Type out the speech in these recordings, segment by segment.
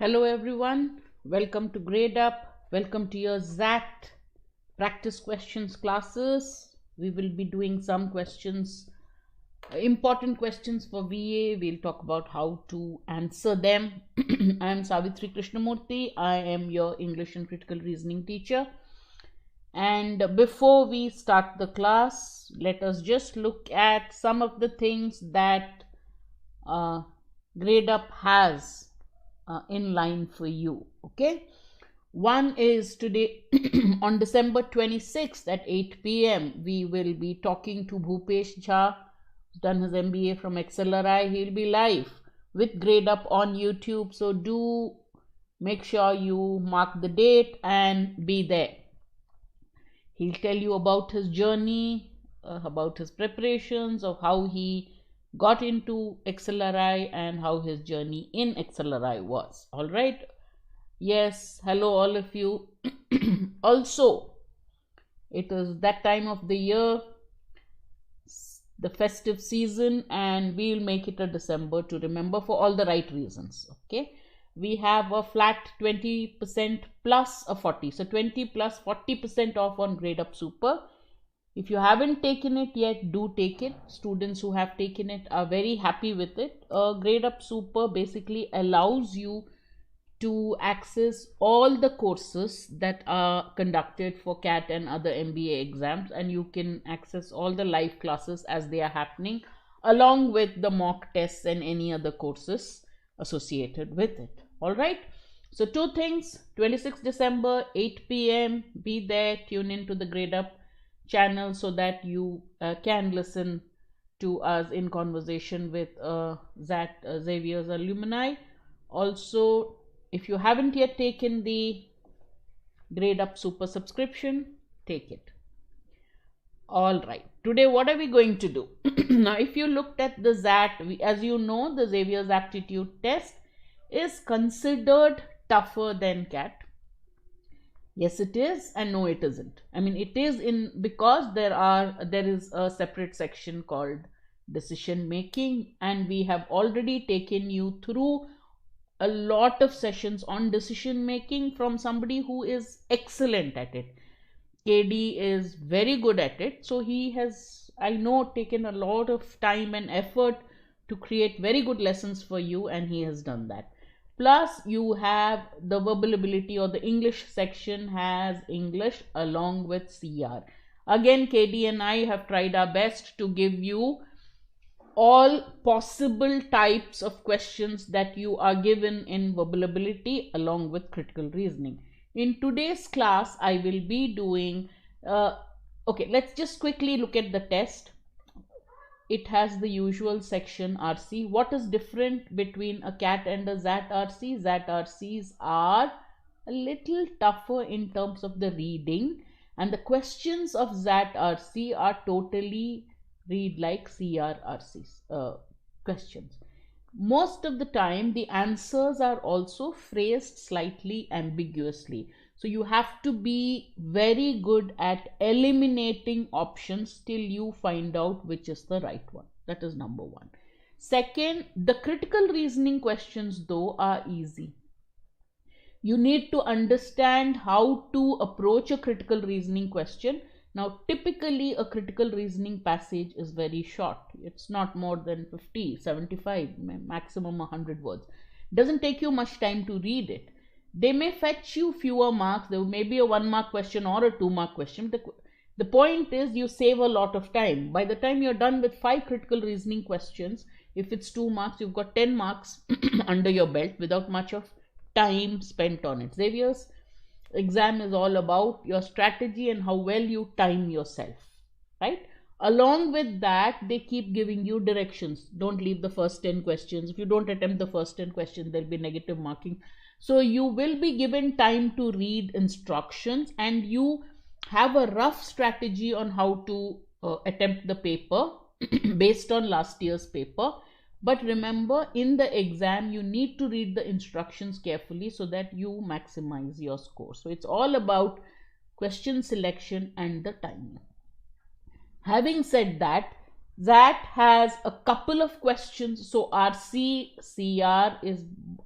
Hello everyone, welcome to Gradeup. Welcome to your XAT practice questions classes. We will be doing some questions, important questions for VA. We'll talk about how to answer them. I am Savitri Krishnamurthy. I am your English and Critical Reasoning teacher. And before we start the class, let us just look at some of the things that Gradeup has in line for you. Okay, one is today on December 26th at 8 p.m. we will be talking to Bhupesh Jha, who's done his MBA from XLRI. He'll be live with Gradeup on YouTube, so do make sure you mark the date and be there. He'll tell you about his journey, about his preparations, of how he got into XLRI and how his journey in XLRI was. All right. Yes. Hello, all of you. Also, it is that time of the year, the festive season, and we'll make it a December to remember for all the right reasons. Okay. We have a flat 20% plus a 40. So 20 plus 40% off on Gradeup Super. If you haven't taken it yet, do take it. Students who have taken it are very happy with it. Gradeup Super basically allows you to access all the courses that are conducted for CAT and other MBA exams, and you can access all the live classes as they are happening, along with the mock tests and any other courses associated with it. All right. So two things, 26th December, 8 p.m. Be there, tune in to the Gradeup channel so that you can listen to us in conversation with Xavier's alumni. Also, if you haven't yet taken the Gradeup Super subscription, take it. All right. Today, what are we going to do? Now, if you looked at the XAT, as you know, the Xavier's aptitude test is considered tougher than CAT. Yes, it is, and no, it isn't. I mean, it is because there is a separate section called decision making, and we have already taken you through a lot of sessions on decision making from somebody who is excellent at it. KD is very good at it, so he has, I know, taken a lot of time and effort to create very good lessons for you, and he has done that. Plus, you have the verbal ability, or the English section has English along with CR. Again, KD and I have tried our best to give you all possible types of questions that you are given in verbal ability along with critical reasoning. In today's class, I will be doing, okay, let's just quickly look at the test. It has the usual section RC. What is different between a CAT and a XAT RC? XAT RCs are a little tougher in terms of the reading, and the questions of XAT RC are totally read like CR RCs questions. Most of the time, the answers are also phrased slightly ambiguously. So you have to be very good at eliminating options till you find out which is the right one. That is number one. Second, the critical reasoning questions though are easy. You need to understand how to approach a critical reasoning question. Now, typically a critical reasoning passage is very short. It's not more than 50, 75, maximum 100 words. It doesn't take you much time to read it. They may fetch you fewer marks. There may be a 1 mark question or a 2 mark question. The point is you save a lot of time. By the time you're done with 5 critical reasoning questions, if it's 2 marks, you've got 10 marks under your belt without much of time spent on it. Xavier's exam is all about your strategy and how well you time yourself, right? Along with that, they keep giving you directions. Don't leave the first 10 questions. If you don't attempt the first 10 questions, there'll be negative marking. So you will be given time to read instructions, and you have a rough strategy on how to attempt the paper based on last year's paper. But remember, in the exam, you need to read the instructions carefully so that you maximize your score. So it's all about question selection and the timing. Having said that, XAT has a couple of questions. So RC, CR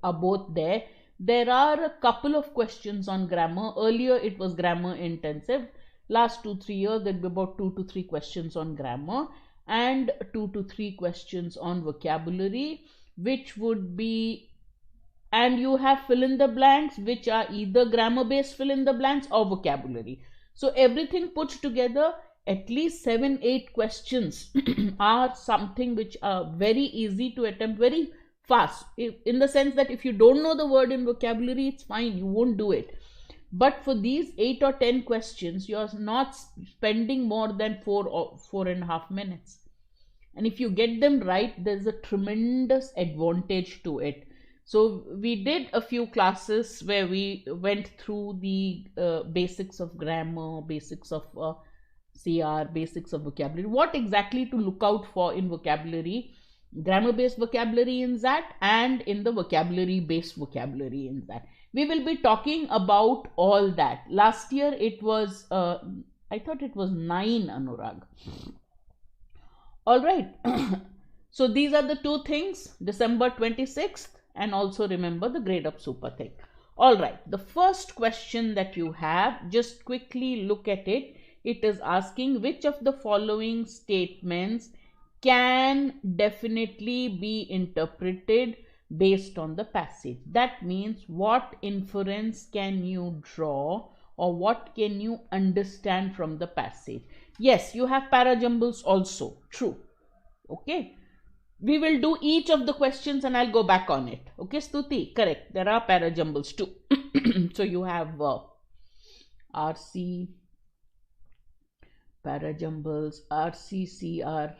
are both there. There are a couple of questions on grammar. Earlier it was grammar intensive. Last 2-3 years there'll be about 2 to 3 questions on grammar and 2 to 3 questions on vocabulary, which would be, and you have fill in the blanks, which are either grammar based fill in the blanks or vocabulary. So everything put together, at least 7-8 questions are something which are very easy to attempt, very fast, in the sense that if you don't know the word in vocabulary, it's fine, you won't do it. But for these 8 or 10 questions, you're not spending more than 4 or 4.5 minutes. And if you get them right, there's a tremendous advantage to it. So we did a few classes where we went through the basics of grammar, basics of CR, basics of vocabulary, what exactly to look out for in vocabulary, grammar based vocabulary in XAT and in the vocabulary based vocabulary in XAT. We will be talking about all that. Last year it was, I thought it was 9, Anurag. All right. So these are the two things, December 26th, and also remember the Gradeup super thing. All right. The first question that you have, just quickly look at it. It is asking which of the following statements can definitely be interpreted based on the passage. That means what inference can you draw or what can you understand from the passage. Yes, you have Parajumbles also, true. Okay, we will do each of the questions and I'll go back on it. Okay, Stuti, correct, there are Parajumbles too. So you have RC, Parajumbles, RCCR,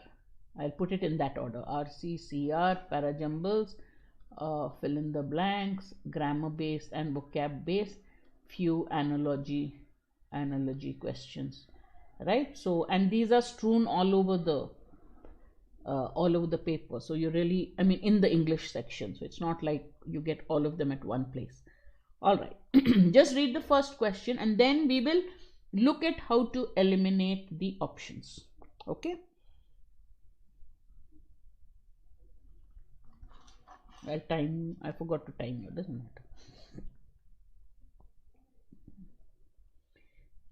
I'll put it in that order, RCCR, Parajumbles, fill in the blanks, grammar based and vocab based, few analogy questions, right? So, and these are strewn all over the paper. So you really, I mean, in the English section. So it's not like you get all of them at one place. All right. Just read the first question and then we will look at how to eliminate the options. Okay. Well, time, I forgot to time you, doesn't matter.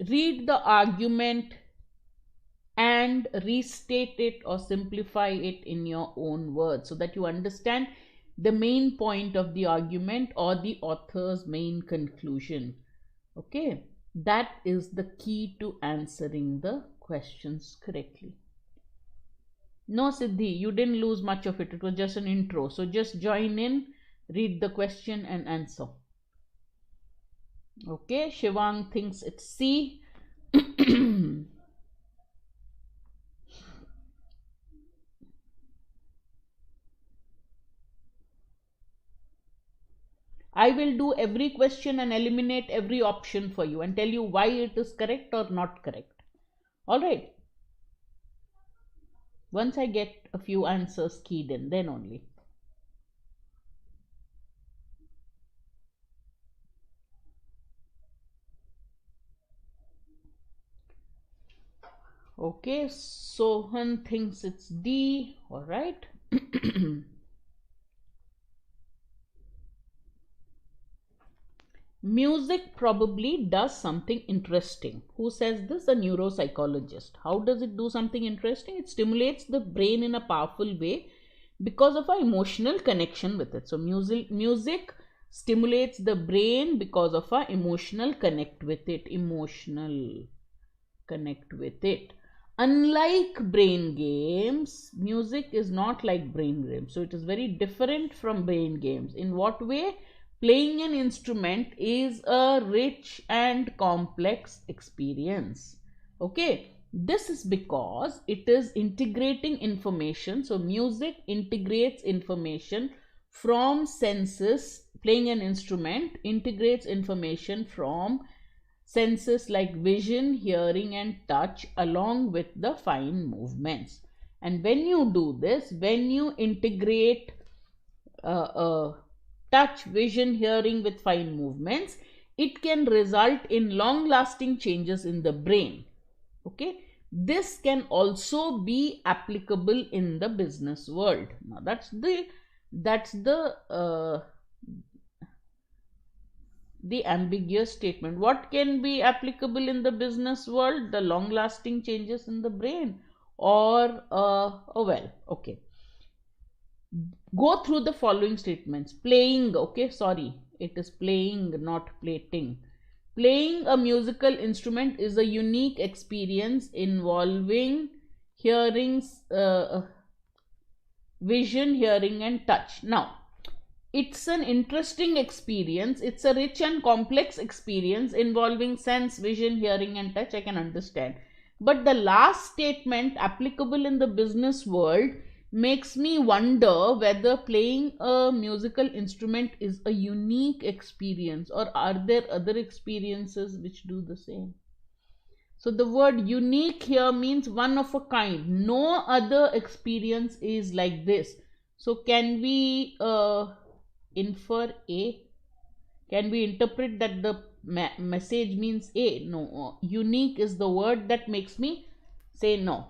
Read the argument and restate it or simplify it in your own words so that you understand the main point of the argument or the author's main conclusion. Okay, that is the key to answering the questions correctly. No, Siddhi, you didn't lose much of it. It was just an intro. So just join in, read the question and answer. Okay, Shivang thinks it's C. I will do every question and eliminate every option for you and tell you why it is correct or not correct. All right. Once I get a few answers keyed in, then only. Okay, Sohan thinks it's D. All right. Music probably does something interesting. Who says this? A neuropsychologist. How does it do something interesting? It stimulates the brain in a powerful way because of our emotional connection with it. So music stimulates the brain because of our emotional connect with it. Unlike brain games, music is not like brain games. So it is very different from brain games. In what way? Playing an instrument is a rich and complex experience. Okay, this is because it is integrating information. So music integrates information from senses. Playing an instrument integrates information from senses like vision, hearing and touch along with the fine movements. And when you do this, when you integrate touch, vision, hearing with fine movements, it can result in long-lasting changes in the brain. Okay, this can also be applicable in the business world. Now that's the the ambiguous statement. What can be applicable in the business world? The long lasting changes in the brain, or oh well, okay. Go through the following statements. Playing, okay, sorry, it is playing, not plating. Playing a musical instrument is a unique experience involving hearing, vision, hearing, and touch. Now, it's an interesting experience. It's a rich and complex experience involving sense, vision, hearing, and touch. I can understand. But the last statement, applicable in the business world, makes me wonder whether playing a musical instrument is a unique experience, or are there other experiences which do the same. So the word unique here means one of a kind. No other experience is like this. So can we infer A? Can we interpret that the message means A? No. Unique is the word that makes me say no.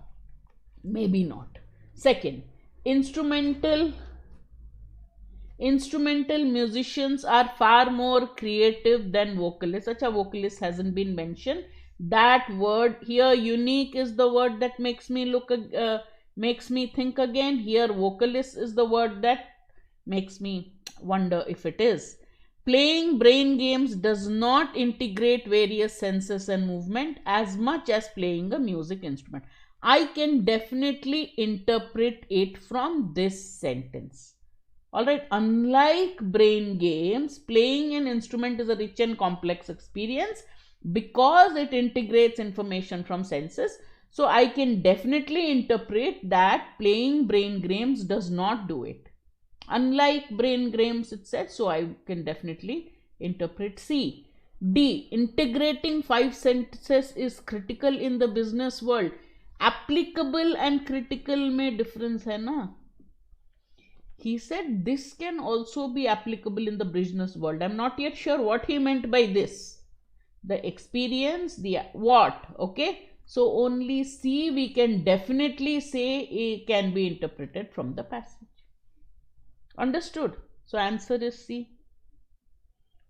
Maybe not. Second, instrumental musicians are far more creative than vocalists. Such a vocalist hasn't been mentioned. That word here, unique, is the word that makes me makes me think again. Here, vocalist is the word that makes me wonder if it is. Playing brain games does not integrate various senses and movement as much as playing a music instrument. I can definitely interpret it from this sentence. Alright, unlike brain games, playing an instrument is a rich and complex experience because it integrates information from senses. So I can definitely interpret that playing brain games does not do it. Unlike brain games, it said, so I can definitely interpret C. D, integrating 5 senses is critical in the business world. Applicable and critical में difference है ना. He said this can also be applicable in the business world. I'm not yet sure what he meant by this. The experience, the what, okay. So only C we can definitely say it can be interpreted from the passage. Understood? So answer is C.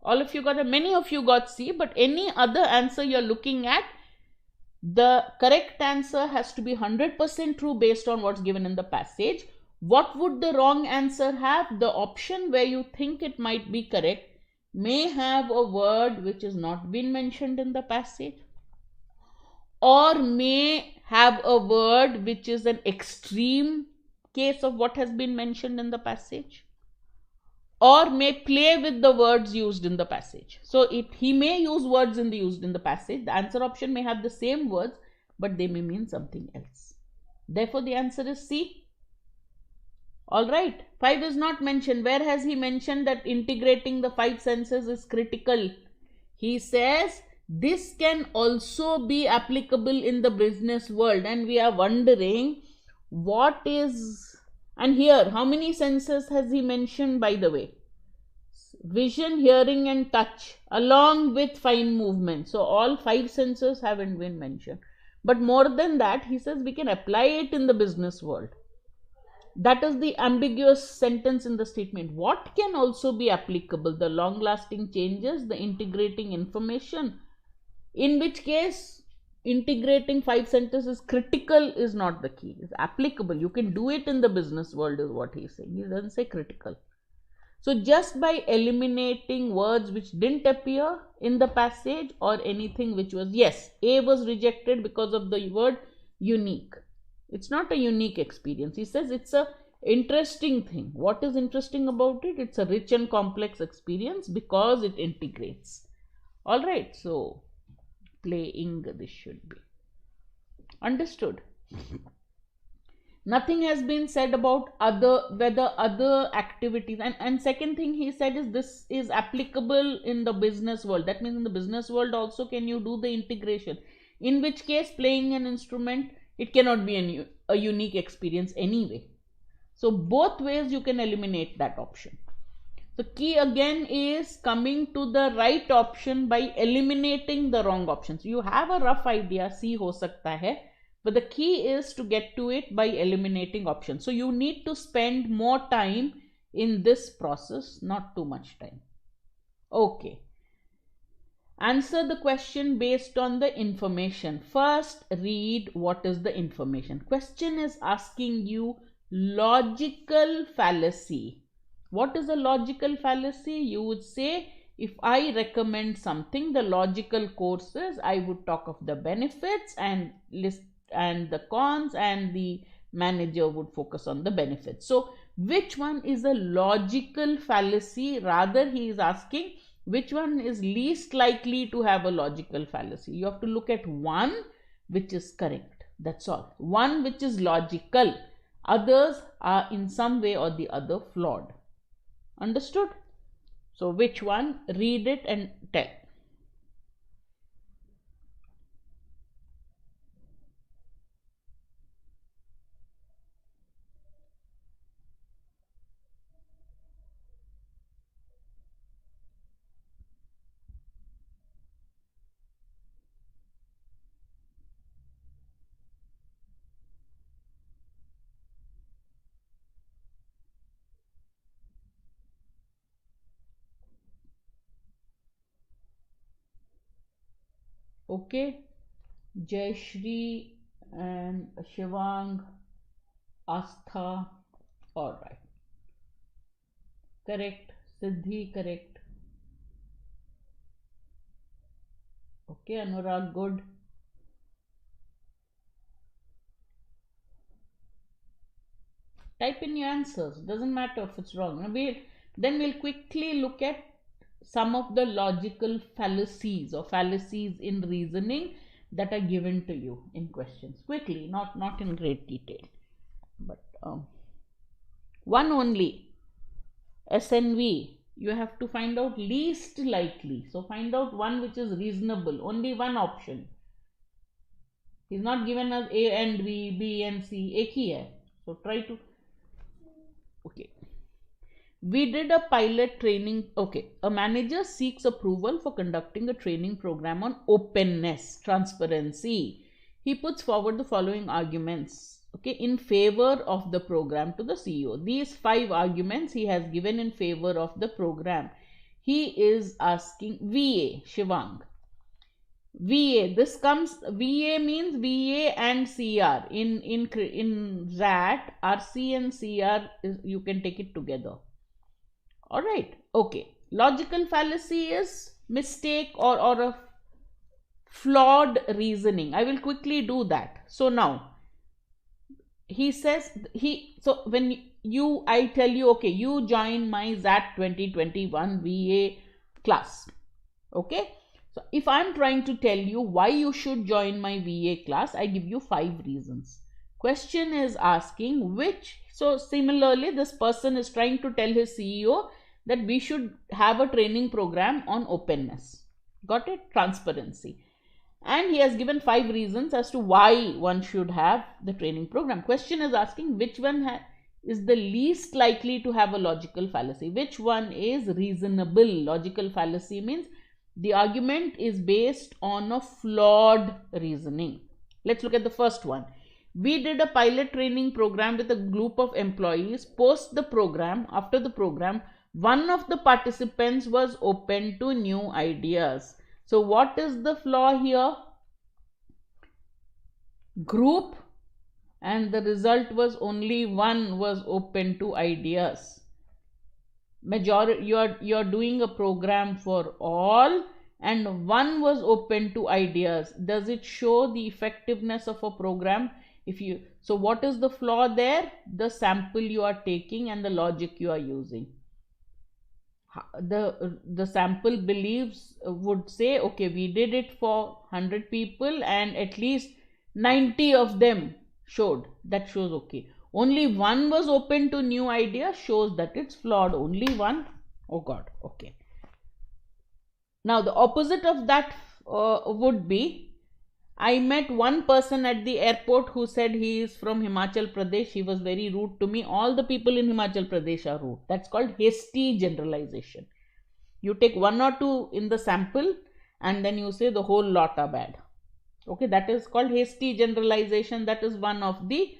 All of you got many of you got C, but any other answer you're looking at, the correct answer has to be 100% true based on what's given in the passage. What would the wrong answer have? The option where you think it might be correct may have a word which is not been mentioned in the passage, or may have a word which is an extreme case of what has been mentioned in the passage, or may play with the words used in the passage. So he may use words used in the passage. The answer option may have the same words, but they may mean something else. Therefore, the answer is C. Alright, 5 is not mentioned. Where has he mentioned that integrating the 5 senses is critical? He says this can also be applicable in the business world, and we are wondering what is, and here how many senses has he mentioned, by the way? Vision, hearing, and touch, along with fine movement. So all 5 senses haven't been mentioned. But more than that, he says we can apply it in the business world. That is the ambiguous sentence in the statement. What can also be applicable? The long-lasting changes, the integrating information. In which case, integrating 5 sentences is critical is not the key. It's applicable. You can do it in the business world is what he's saying. He doesn't say critical. So just by eliminating words which didn't appear in the passage, or anything which was, yes, A was rejected because of the word unique. It's not a unique experience. He says it's a interesting thing. What is interesting about it? It's a rich and complex experience because it integrates. All right. So playing, this should be understood. Nothing has been said about whether other activities, and second thing he said is this is applicable in the business world. That means in the business world also can you do the integration, in which case playing an instrument, it cannot be a unique experience anyway. So both ways you can eliminate that option. The key again is coming to the right option by eliminating the wrong options. You have a rough idea, C ho sakta hai, but the key is to get to it by eliminating options. So you need to spend more time in this process, not too much time. Okay. Answer the question based on the information. First, read what is the information. Question is asking you logical fallacy. What is a logical fallacy? You would say, if I recommend something, the logical course is I would talk of the benefits and list and the cons, and the manager would focus on the benefits. So which one is a logical fallacy? Rather, he is asking which one is least likely to have a logical fallacy. You have to look at one which is correct. That's all. One which is logical. Others are in some way or the other flawed. Understood? So which one? Read it and tell. Okay, Jayashri and Shivang, Astha, all right. Correct. Siddhi, correct. Okay, Anurag, good. Type in your answers. Doesn't matter if it's wrong. Then we'll quickly look at some of the logical fallacies or fallacies in reasoning that are given to you in questions. Quickly, not in great detail, but one only. SNV. You have to find out least likely. So find out one which is reasonable. Only one option. He's not given us A and B, B and C. एक ही है. So try to. Okay. We did a pilot training. Okay. A manager seeks approval for conducting a training program on openness, transparency. He puts forward the following arguments, okay, in favor of the program to the CEO. These 5 arguments he has given in favor of the program. He is asking VA, Shivang. VA, this comes, VA means VA and CR. In XAT, RC and CR, you can take it together. All right. Okay. Logical fallacy is mistake or a flawed reasoning. I will quickly do that. So now he says so when I tell you, okay, you join my XAT 2021 VA class. Okay. So if I'm trying to tell you why you should join my VA class, I give you 5 reasons. Question is asking which. So similarly, this person is trying to tell his CEO that we should have a training program on openness. Got it? Transparency. And he has given 5 reasons as to why one should have the training program. Question is asking which one is the least likely to have a logical fallacy. Which one is reasonable? Logical fallacy means the argument is based on a flawed reasoning. Let's look at the first one. We did a pilot training program with a group of employees. Post the program, after the program, one of the participants was open to new ideas. So what is the flaw here? Group, and the result was only one was open to ideas. Majority, you're doing a program for all and one was open to ideas. Does it show the effectiveness of a program? So what is the flaw there? The sample you are taking and the logic you are using. The sample would say, okay, we did it for 100 people and at least 90 of them showed. That shows okay. Only one was open to new ideas, shows that it's flawed. Only one. Oh God. Okay. Now the opposite of that would be, I met one person at the airport who said he is from Himachal Pradesh. He was very rude to me. All the people in Himachal Pradesh are rude. That's called hasty generalization. You take 1 or 2 in the sample and then you say the whole lot are bad. Okay, that is called hasty generalization. That is one of the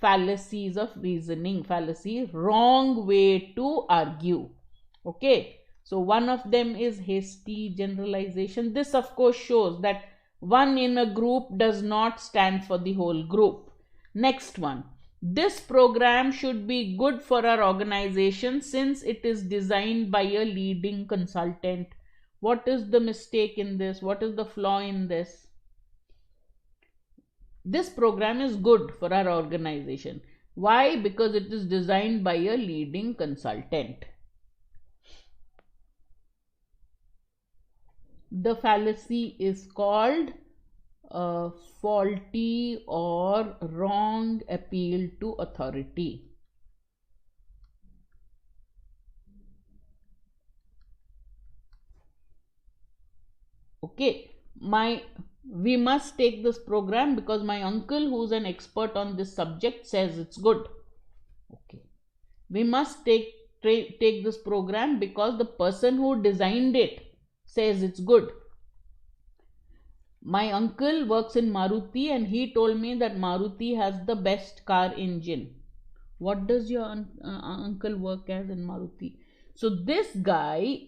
fallacies of reasoning. Fallacy, wrong way to argue. Okay, So one of them is hasty generalization. This of course shows that one in a group does not stand for the whole group. Next one. This program should be good for our organization since it is designed by a leading consultant. What is the mistake in this? What is the flaw in this? This program is good for our organization. Why? Because it is designed by a leading consultant. The fallacy is called a faulty or wrong appeal to authority. Okay, we must take this program because my uncle, who's an expert on this subject, says it's good. Okay, we must take this program because the person who designed it says it's good. My uncle works in Maruti and he told me that Maruti has the best car engine. What does your uncle work as in Maruti? So this guy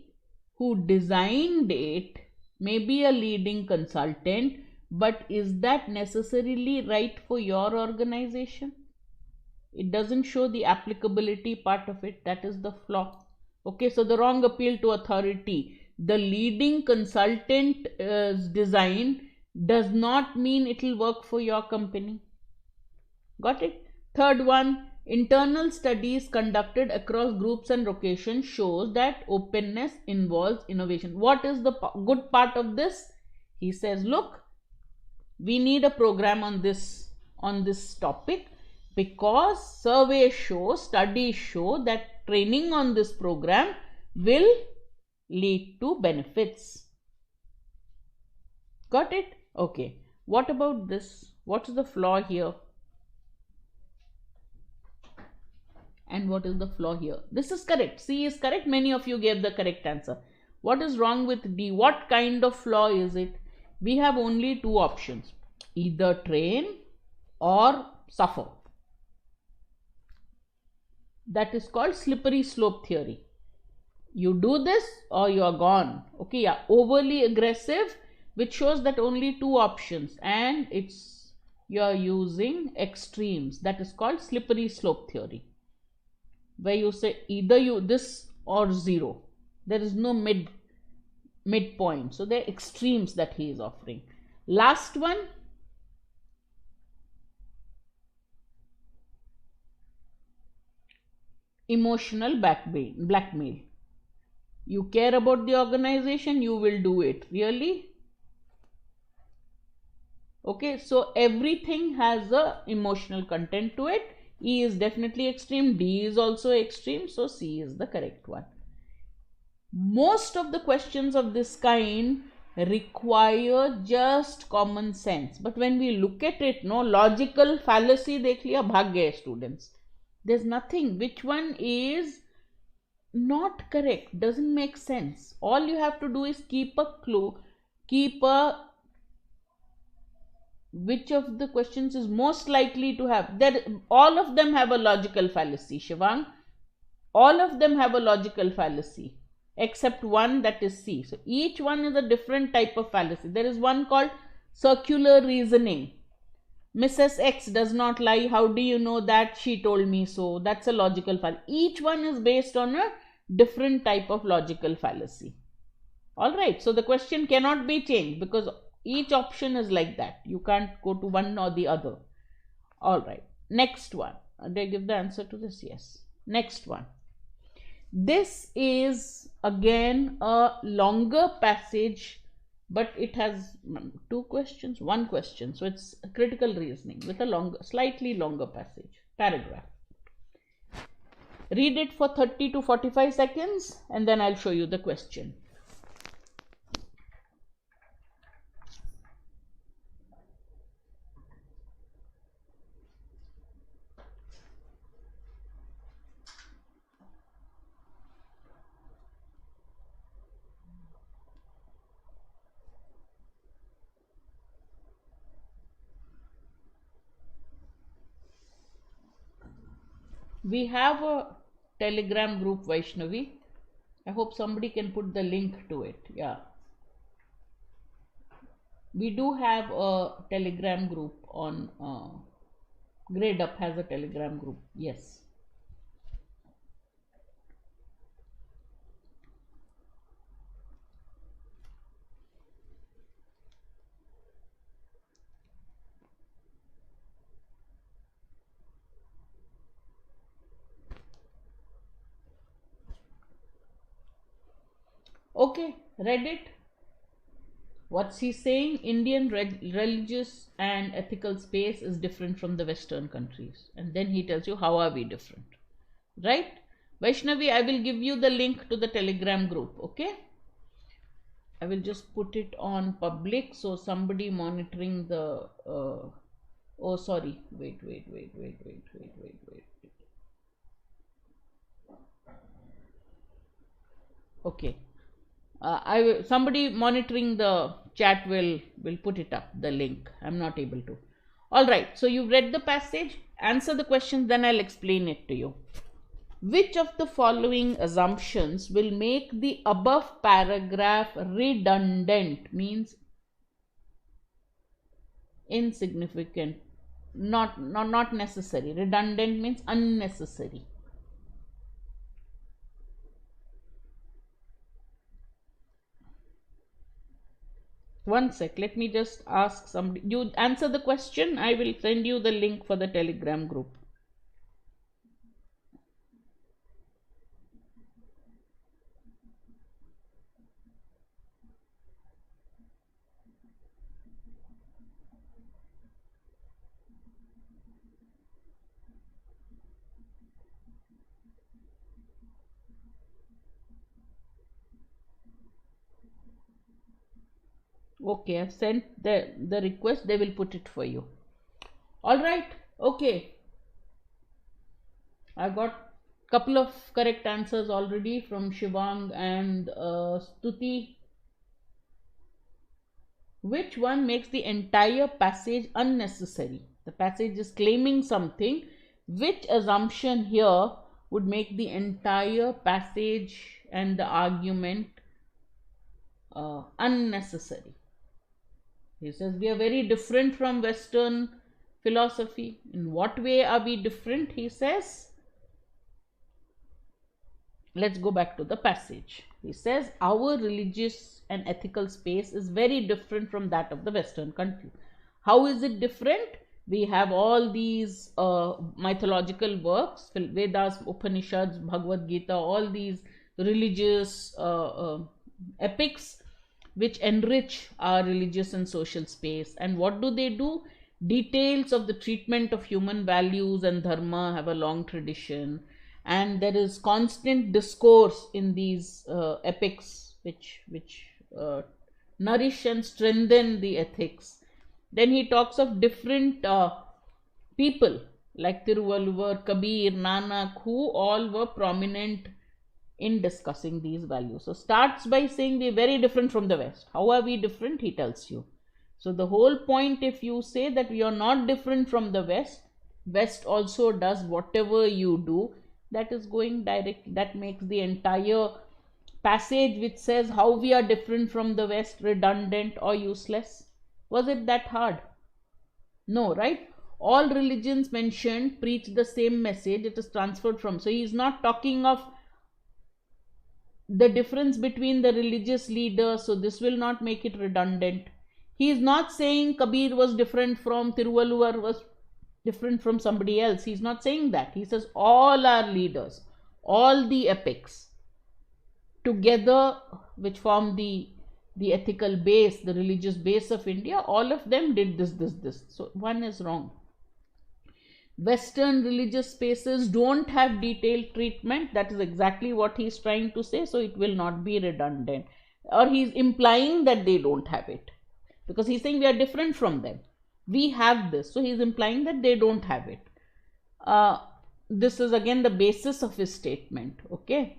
who designed it may be a leading consultant, but is that necessarily right for your organization? It doesn't show the applicability part of it. That is the flaw. Okay, so the wrong appeal to authority. The leading consultant's design does not mean it will work for your company. Got it? Third one, internal studies conducted across groups and locations shows that openness involves innovation. What is the good part of this? He says, look, we need a program on this topic because surveys show, studies show that training on this program will lead to benefits. Got it? Okay. What about this? What's the flaw here? And what is the flaw here? This is correct. C is correct. Many of you gave the correct answer. What is wrong with D? What kind of flaw is it? We have only two options. Either train or suffer. That is called slippery slope theory. You do this or you are gone. Okay, yeah. Overly aggressive, which shows that only two options and you are using extremes. That is called slippery slope theory, where you say either you this or zero. There is no midpoint. So there are extremes that he is offering. Last one. Emotional blackmail. You care about the organization, you will do it. Really? Okay, so everything has a emotional content to it. E is definitely extreme, D is also extreme, so C is the correct one. Most of the questions of this kind require just common sense, but when we look at it, no logical fallacy dekh liya, bhag gaye students. There's nothing. Which one is not correct? Doesn't make sense. All you have to do is keep a clue, which of the questions is most likely to have. All of them have a logical fallacy, Shivang. All of them have a logical fallacy except one, that is C. So each one is a different type of fallacy. There is one called circular reasoning. Mrs. X does not lie. How do you know that? She told me so. That's a logical fallacy. Each one is based on a different type of logical fallacy. All right. So the question cannot be changed because each option is like that. You can't go to one or the other. All right. Next one. Did I give the answer to this? Yes. Next one. This is again a longer passage, but it has two questions, one question. So it's critical reasoning with a slightly longer paragraph. Read it for 30 to 45 seconds and then I'll show you the question. We have a Telegram group, Vaishnavi. I hope somebody can put the link to it. Yeah. We do have a Telegram group on Gradeup has a Telegram group. Yes. Okay, read it. What's he saying? Indian religious and ethical space is different from the Western countries. And then he tells you how are we different. Right? Vaishnavi, I will give you the link to the Telegram group. Okay? I will just put it on public so somebody monitoring the oh sorry. Wait. Okay. Somebody monitoring the chat will put it up, the link. I'm not able to. All right. So you read the passage. Answer the question, then I'll explain it to you. Which of the following assumptions will make the above paragraph redundant? Means insignificant, not necessary. Redundant means unnecessary. One sec, let me just ask somebody. You answer the question, I will send you the link for the Telegram group. Okay, I've sent the request, they will put it for you. All right, okay. I got couple of correct answers already from Shivang and Stuti. Which one makes the entire passage unnecessary? The passage is claiming something. Which assumption here would make the entire passage and the argument unnecessary? He says we are very different from Western philosophy. In what way are we different? He says, let's go back to the passage. He says our religious and ethical space is very different from that of the Western country. How is it different? We have all these mythological works, Vedas, Upanishads, Bhagavad Gita, all these religious epics which enrich our religious and social space. And what do? Details of the treatment of human values and dharma have a long tradition, and there is constant discourse in these epics which nourish and strengthen the ethics. Then he talks of different people like Tiruvalluvar, Kabir, Nanak, who all were prominent in discussing these values. So starts by saying we're very different from the West. How are we different? He tells you. So the whole point, if you say that we are not different from the West also does whatever you do, that is going direct, that makes the entire passage which says how we are different from the West redundant or useless. Was it that hard? No, right? All religions mentioned preach the same message. It is transferred from. So he is not talking of the difference between the religious leaders, so this will not make it redundant. He is not saying Kabir was different from Tiruvalluvar, was different from somebody else. He is not saying that. He says all our leaders, all the epics together, which form the ethical base, the religious base of India, all of them did this. So one is wrong. Western religious spaces don't have detailed treatment. That is exactly what he is trying to say. So it will not be redundant. Or he is implying that they don't have it. Because he is saying we are different from them. We have this. So he is implying that they don't have it. This is again the basis of his statement. Okay.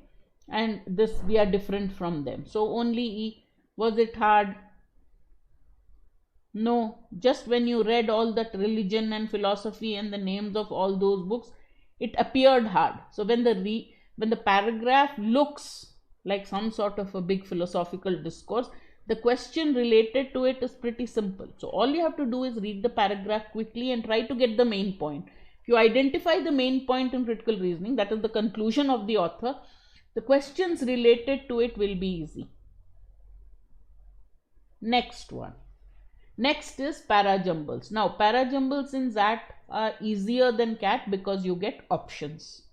And this, we are different from them. So only, was it hard? No, just when you read all that religion and philosophy and the names of all those books, it appeared hard. So when the paragraph looks like some sort of a big philosophical discourse. The question related to it is pretty simple. So all you have to do is read the paragraph quickly and try to get the main point. If you identify the main point in critical reasoning, that is the conclusion of the author, the questions related to it will be easy. Next one. Next is Parajumbles. Now, Parajumbles in XAT are easier than CAT because you get options,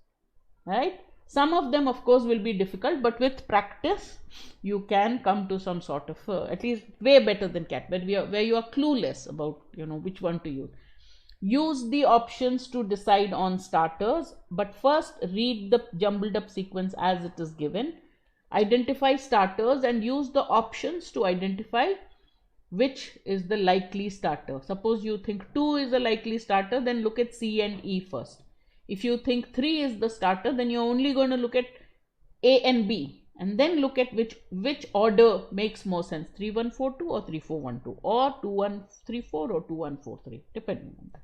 right? Some of them, of course, will be difficult, but with practice, you can come to some sort of, at least way better than CAT, but where you are clueless about, which one to use. Use the options to decide on starters, but first read the jumbled up sequence as it is given. Identify starters and use the options to identify which is the likely starter. Suppose you think 2 is a likely starter, then look at C and E first. If you think 3 is the starter, then you're only going to look at A and B, and then look at which order makes more sense, 3-1-4-2 or 3-4-1-2, or 2-1-3-4 or 2-1-4-3, depending on that.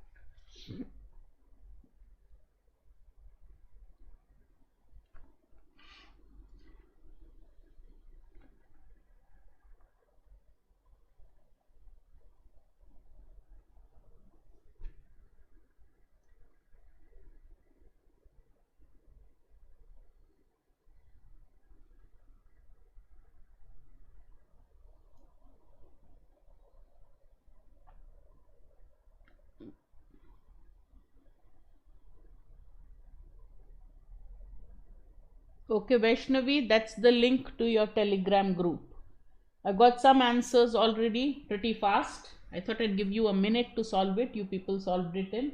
Okay, Vaishnavi, that's the link to your Telegram group. I got some answers already pretty fast. I thought I'd give you a minute to solve it. You people solved it in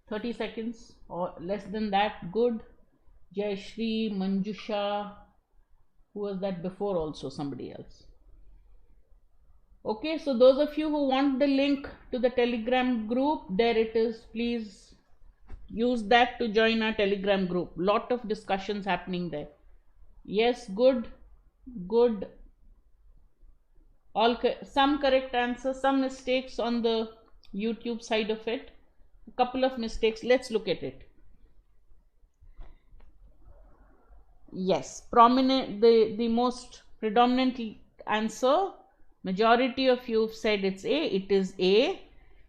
30 seconds or less than that. Good. Jayashri, Manjusha. Who was that before also? Somebody else. Okay, so those of you who want the link to the Telegram group, there it is. Please use that to join our Telegram group. Lot of discussions happening there. Yes, good. Some correct answers, some mistakes on the YouTube side of it. A couple of mistakes. Let's look at it. Yes, the most predominant answer, majority of you have said it's A. It is A.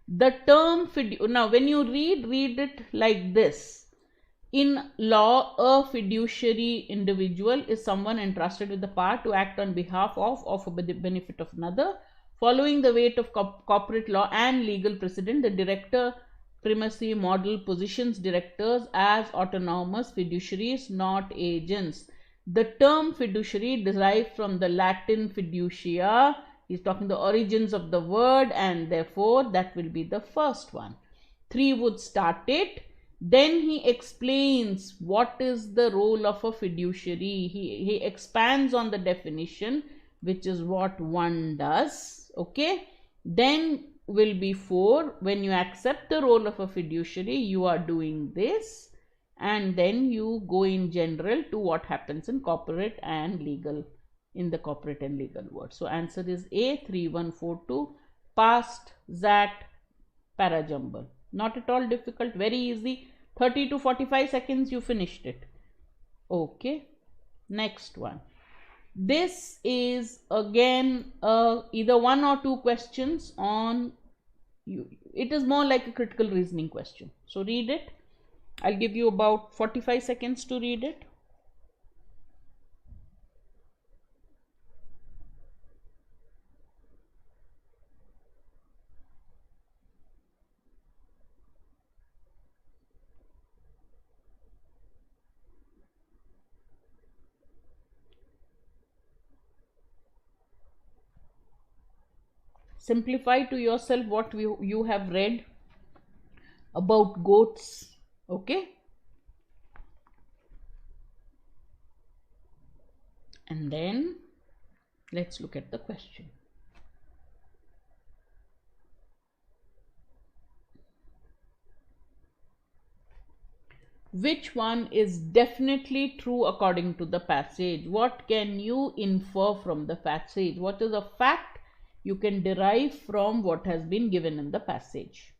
The term now when you read it like this. In law, a fiduciary individual is someone entrusted with the power to act on behalf of or for the benefit of another. Following the weight of corporate law and legal precedent, the director primacy model positions directors as autonomous fiduciaries, not agents. The term fiduciary derived from the Latin fiducia. He's talking the origins of the word, and therefore that will be the first one. 3 would start it. Then he explains what is the role of a fiduciary. He expands on the definition, which is what 1 does. Okay. Then will be 4. When you accept the role of a fiduciary, you are doing this. And then you go in general to what happens in corporate and legal, in the corporate and legal world. So answer is A, 3-1-4-2, past, XAT, Parajumble. Not at all difficult, very easy. 30 to 45 seconds, you finished it. Okay, next one. This is again either 1 or 2 questions on you. It is more like a critical reasoning question. So read it. I'll give you about 45 seconds to read it. Simplify to yourself what you have read about goats. Okay. And then let's look at the question. Which one is definitely true according to the passage? What can you infer from the passage? What is a fact you can derive from what has been given in the passage?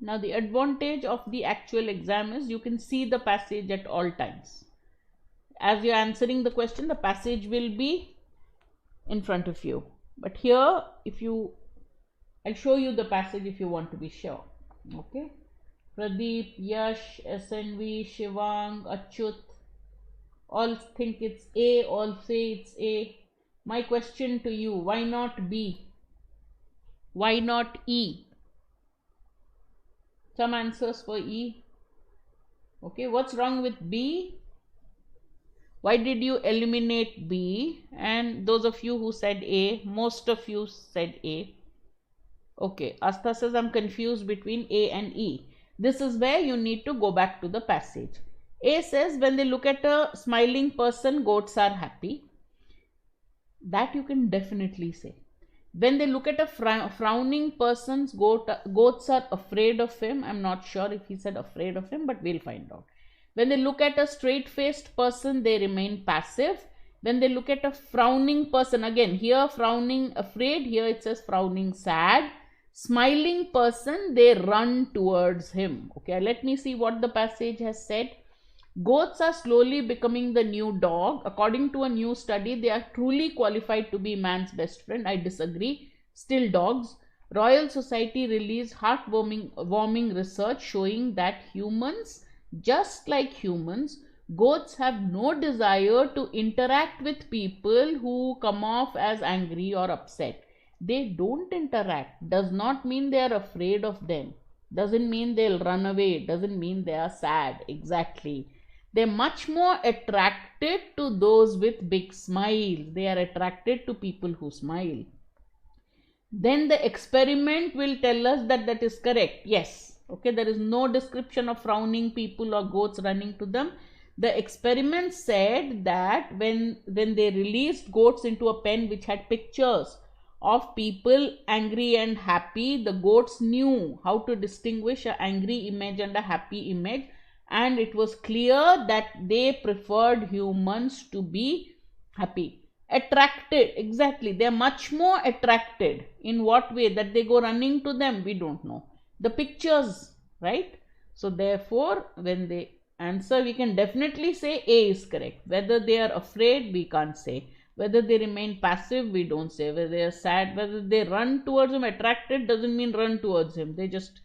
Now the advantage of the actual exam is you can see the passage at all times. As you're answering the question, the passage will be in front of you. But here, I'll show you the passage if you want to be sure. Okay. Pradeep, Yash, SNV, Shivang, Achyut, all think it's A, all say it's A. My question to you, why not B? Why not E? Some answers for E. Okay, what's wrong with B? Why did you eliminate B? And those of you who said A, most of you said A. Okay, Astha says I'm confused between A and E. This is where you need to go back to the passage. A says when they look at a smiling person, goats are happy. That you can definitely say. When they look at a frowning person, goats are afraid of him. I'm not sure if he said afraid of him, but we'll find out. When they look at a straight-faced person, they remain passive. When they look at a frowning person, again, here frowning afraid, here it says frowning sad. Smiling person, they run towards him. Okay, let me see what the passage has said. Goats are slowly becoming the new dog. According to a new study, they are truly qualified to be man's best friend. I disagree. Still dogs. Royal Society released heartwarming research showing that humans, just like humans, goats have no desire to interact with people who come off as angry or upset. They don't interact. Does not mean they are afraid of them. Doesn't mean they'll run away. Doesn't mean they are sad. Exactly. They're much more attracted to those with big smiles. They are attracted to people who smile. Then the experiment will tell us that that is correct. Yes. Okay, there is no description of frowning people or goats running to them. The experiment said that when they released goats into a pen which had pictures of people angry and happy, the goats knew how to distinguish an angry image and a happy image. And it was clear that they preferred humans to be happy. Attracted, exactly. They are much more attracted. In what way? That they go running to them, we don't know. The pictures, right? So therefore, when they answer, we can definitely say A is correct. Whether they are afraid, we can't say. Whether they remain passive, we don't say. Whether they are sad, whether they run towards him, attracted doesn't mean run towards him. They just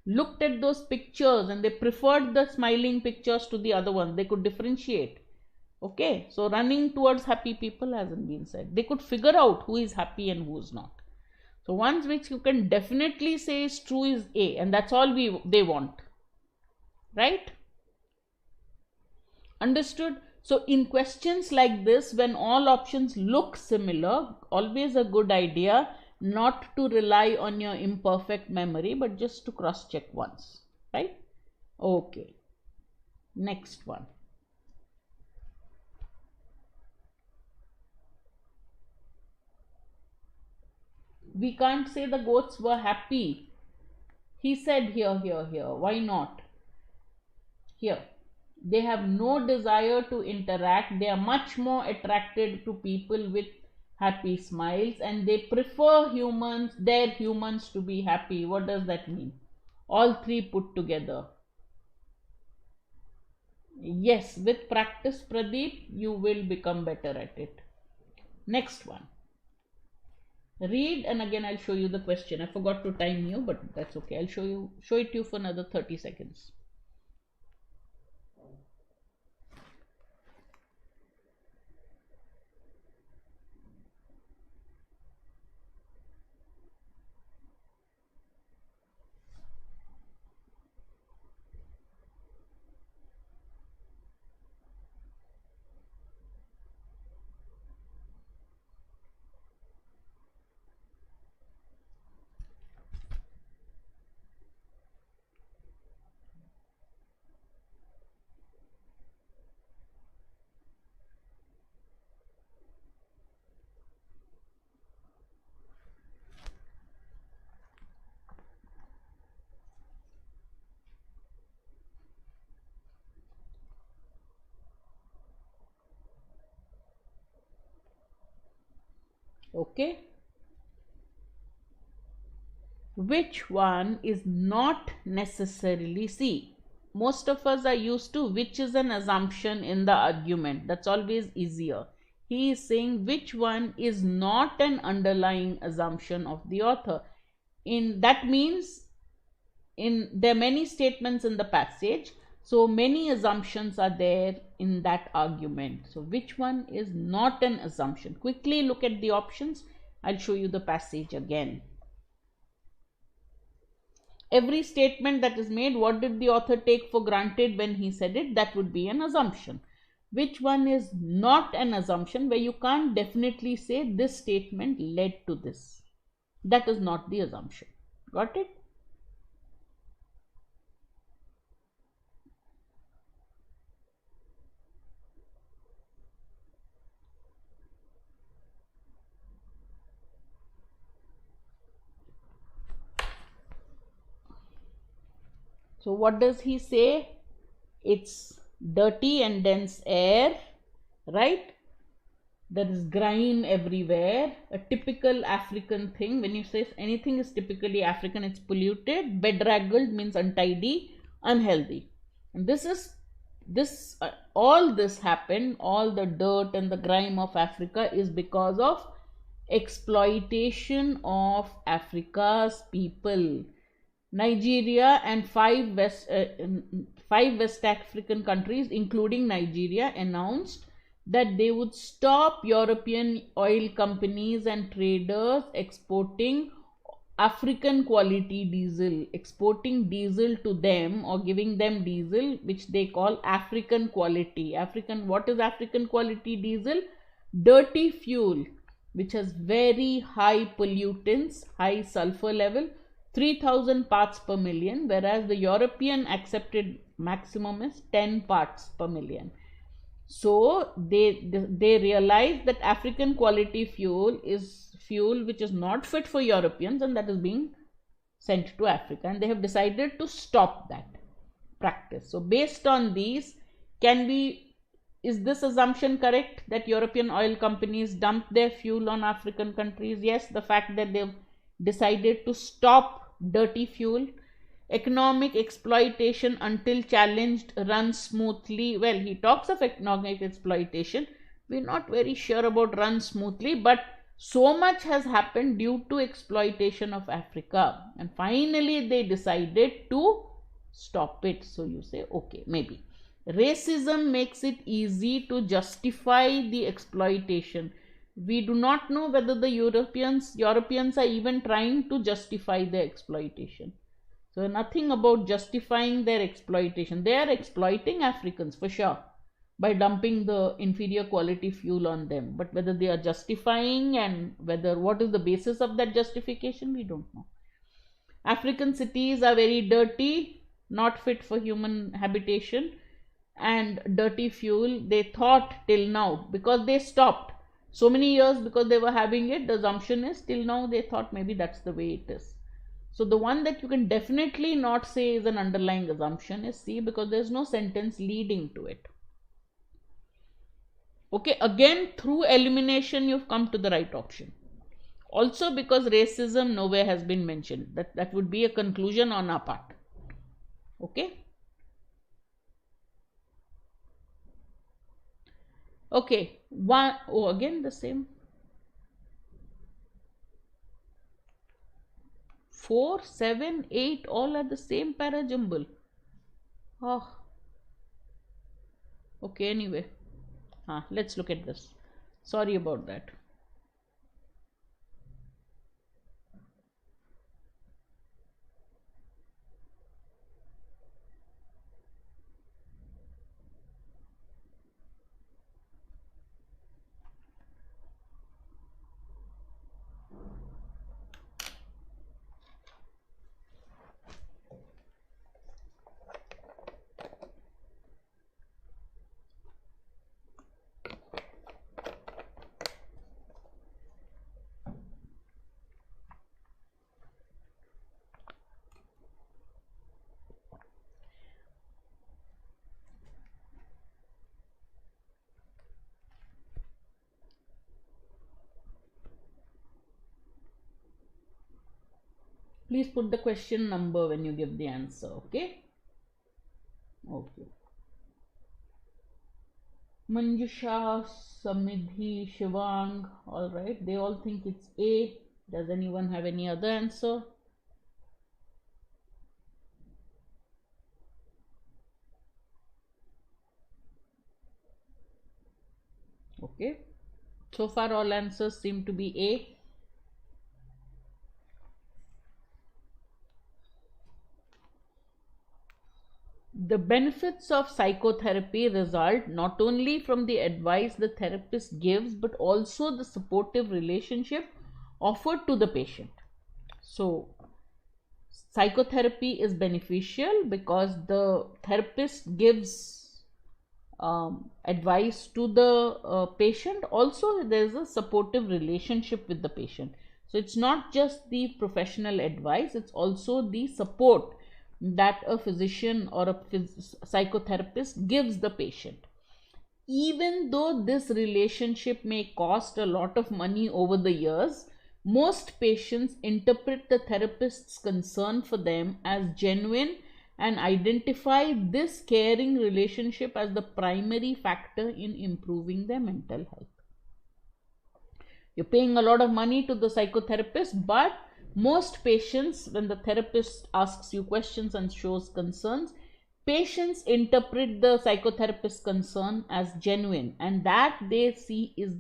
looked at those pictures and they preferred the smiling pictures to the other ones. They could differentiate. Okay, so running towards happy people hasn't been said. They could figure out who is happy and who is not. So ones which you can definitely say is true is A, and that's all they want. Right? Understood? So in questions like this, when all options look similar, always a good idea not to rely on your imperfect memory, but just to cross check once, right? Okay, next one. We can't say the goats were happy. He said here. Why not? Here, they have no desire to interact. They are much more attracted to people with happy smiles, and they prefer their humans to be happy. What does that mean? All three put together. Yes, with practice, Pradeep, you will become better at it. Next one. Read, and again I'll show you the question. I forgot to time you, but that's okay. I'll show it to you for another 30 seconds. Okay. which one is not necessarily C. Most of us are used to which is an assumption in the argument. That's always easier. He is saying which one is not an underlying assumption of the author. That means there are many statements in the passage, so many assumptions are there in that argument. So which one is not an assumption? Quickly look at the options. I'll show you the passage again. Every statement that is made, what did the author take for granted when he said it? That would be an assumption. Which one is not an assumption, where you can't definitely say this statement led to this? That is not the assumption. Got it? So what does he say? It's dirty and dense air, right? There is grime everywhere. A typical African thing. When you say anything is typically African, it's polluted. Bedraggled means untidy, unhealthy. And all this happened, all the dirt and the grime of Africa is because of exploitation of Africa's people. Nigeria and five West African countries, including Nigeria, announced that they would stop European oil companies and traders exporting African quality diesel, exporting diesel to them or giving them diesel which they call African quality. What is African quality diesel? Dirty fuel which has very high pollutants, high sulfur level, 3000 parts per million, whereas the European accepted maximum is 10 parts per million. So they realized that African quality fuel is fuel which is not fit for Europeans, and that is being sent to Africa, and they have decided to stop that practice. So based on these, is this assumption correct, that European oil companies dump their fuel on African countries? Yes, the fact that they've decided to stop dirty fuel. Economic exploitation until challenged runs smoothly. Well, he talks of economic exploitation. We're not very sure about run smoothly, but so much has happened due to exploitation of Africa, and finally they decided to stop it. So you say, okay, maybe. Racism makes it easy to justify the exploitation. We do not know whether the Europeans are even trying to justify their exploitation. So nothing about justifying their exploitation. They are exploiting Africans for sure by dumping the inferior quality fuel on them. But whether they are justifying and what is the basis of that justification, we don't know. African cities are very dirty, not fit for human habitation, and dirty fuel, they thought till now, because they stopped so many years because they were having it, the assumption is till now they thought maybe that's the way it is. So the one that you can definitely not say is an underlying assumption is C, because there's no sentence leading to it. Okay, again through elimination you've come to the right option. Also because racism nowhere has been mentioned. That would be a conclusion on our part. Okay. Okay, again the same. 4, 7, 8 all are the same parajumble. Oh. Okay, anyway. Let's look at this. Sorry about that. Please put the question number when you give the answer. Okay. Okay. Manjusha, Samidhi, Shivang. All right. They all think it's A. Does anyone have any other answer? Okay. So far all answers seem to be A. The benefits of psychotherapy result not only from the advice the therapist gives but also the supportive relationship offered to the patient. So, psychotherapy is beneficial because the therapist gives advice to the patient. Also, there is a supportive relationship with the patient. So, it's not just the professional advice, it's also the support that a physician or a psychotherapist gives the patient. Even though this relationship may cost a lot of money over the years, most patients interpret the therapist's concern for them as genuine and identify this caring relationship as the primary factor in improving their mental health. You're paying a lot of money to the psychotherapist, but most patients, when the therapist asks you questions and shows concerns, patients interpret the psychotherapist's concern as genuine, and that they see is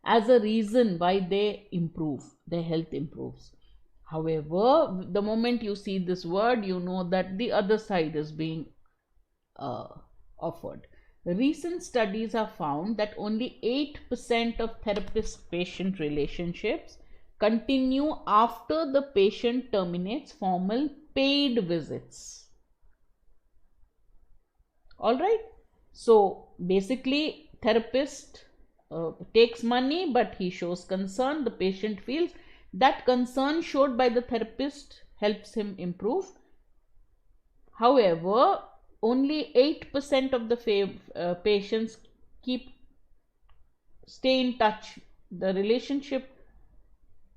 as a reason why they improve, their health improves. However, the moment you see this word, you know that the other side is being offered. Recent studies have found that only 8% of therapist-patient relationships continue after the patient terminates formal paid visits. All right. So basically, therapist takes money, but he shows concern. The patient feels that concern showed by the therapist helps him improve. However, only 8% of the patients stay in touch. The relationship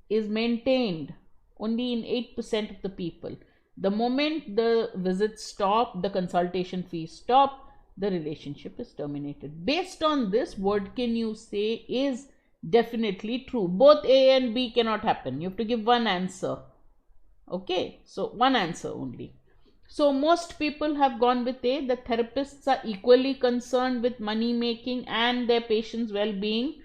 is maintained only in 8% of the people. The moment the visits stop, the consultation fees stop, the relationship is terminated. Based on this, what can you say is definitely true? Both A and B cannot happen. You have to give one answer. Okay, so one answer only. So most people have gone with A. The therapists are equally concerned with money making and their patients' well-being.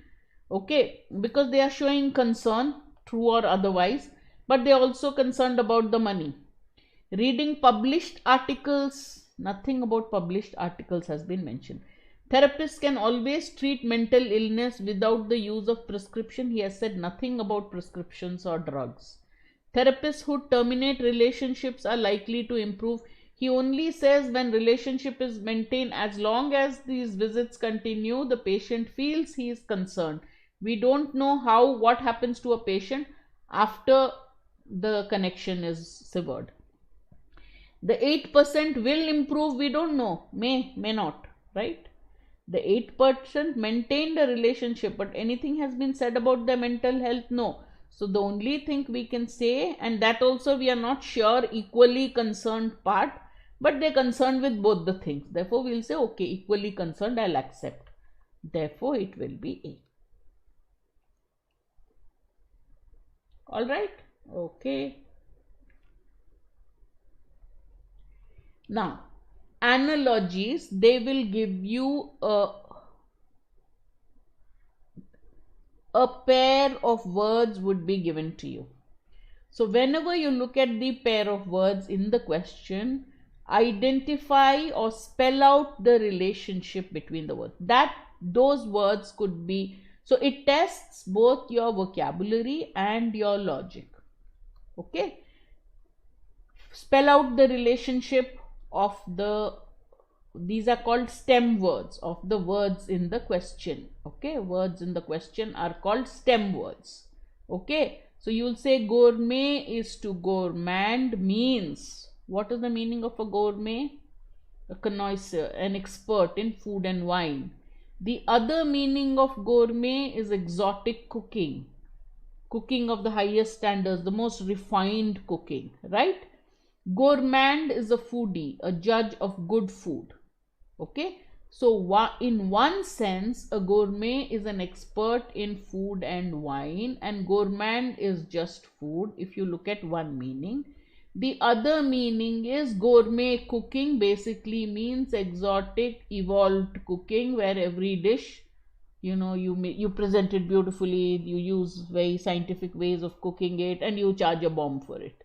Okay, because they are showing concern, true or otherwise, but they are also concerned about the money. Reading published articles, nothing about published articles has been mentioned. Therapists can always treat mental illness without the use of prescription. He has said nothing about prescriptions or drugs. Therapists who terminate relationships are likely to improve. He only says when relationship is maintained, as long as these visits continue, the patient feels he is concerned. We don't know what happens to a patient after the connection is severed. The 8% will improve, we don't know, may not, right? The 8% maintained a relationship, but anything has been said about their mental health? No. So the only thing we can say, and that also we are not sure, equally concerned part, but they're concerned with both the things. Therefore, we'll say, okay, equally concerned, I'll accept. Therefore, it will be A. All right. Okay. Now, analogies, they will give you a pair of words would be given to you. So whenever you look at the pair of words in the question, identify or spell out the relationship between the words. Those words could be, so it tests both your vocabulary and your logic. Okay. Spell out the relationship of these are called stem words, of the words in the question. Okay, words in the question are called stem words. Okay, so you'll say gourmet is to gourmand means, what is the meaning of a gourmet? A connoisseur, an expert in food and wine. The other meaning of gourmet is exotic cooking. cooking of the highest standards, the most refined cooking, right? Gourmand is a foodie, a judge of good food. Okay, so in one sense, a gourmet is an expert in food and wine, and gourmand is just food, if you look at one meaning. The other meaning is gourmet cooking basically means exotic, evolved cooking, where every dish, you present it beautifully, you use very scientific ways of cooking it, and you charge a bomb for it.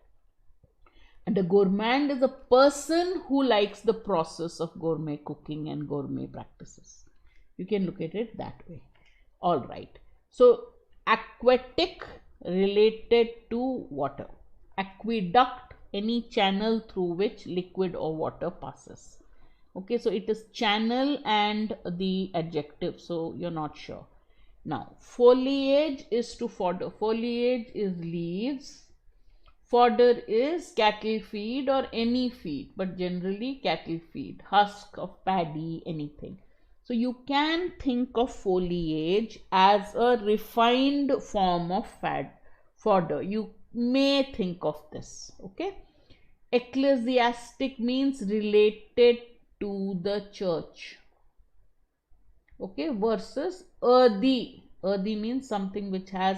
And a gourmand is a person who likes the process of gourmet cooking and gourmet practices. You can look at it that way. All right. So, aquatic related to water. Aqueduct, any channel through which liquid or water passes. Okay, so it is channel and the adjective, so you're not sure. Now, foliage is to fodder. Foliage is leaves. Fodder is cattle feed or any feed, but generally cattle feed, husk of paddy, anything. So you can think of foliage as a refined form of fodder. You may think of this, okay? Ecclesiastic means related to the church, okay, versus earthy. Earthy means something which has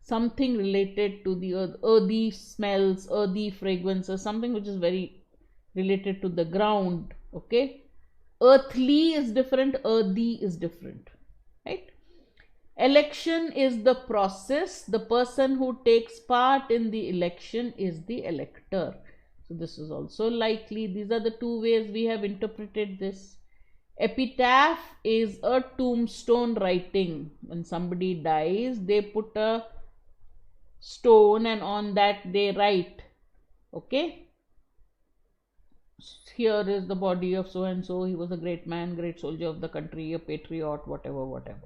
something related to the earth, earthy smells, earthy fragrances, something which is very related to the ground, okay? Earthly is different, earthy is different, right? Election is the process. The person who takes part in the election is the elector. So this is also likely. These are the two ways we have interpreted this. Epitaph is a tombstone writing. When somebody dies, they put a stone and on that they write, okay, here is the body of so and so, he was a great man, great soldier of the country, a patriot, whatever.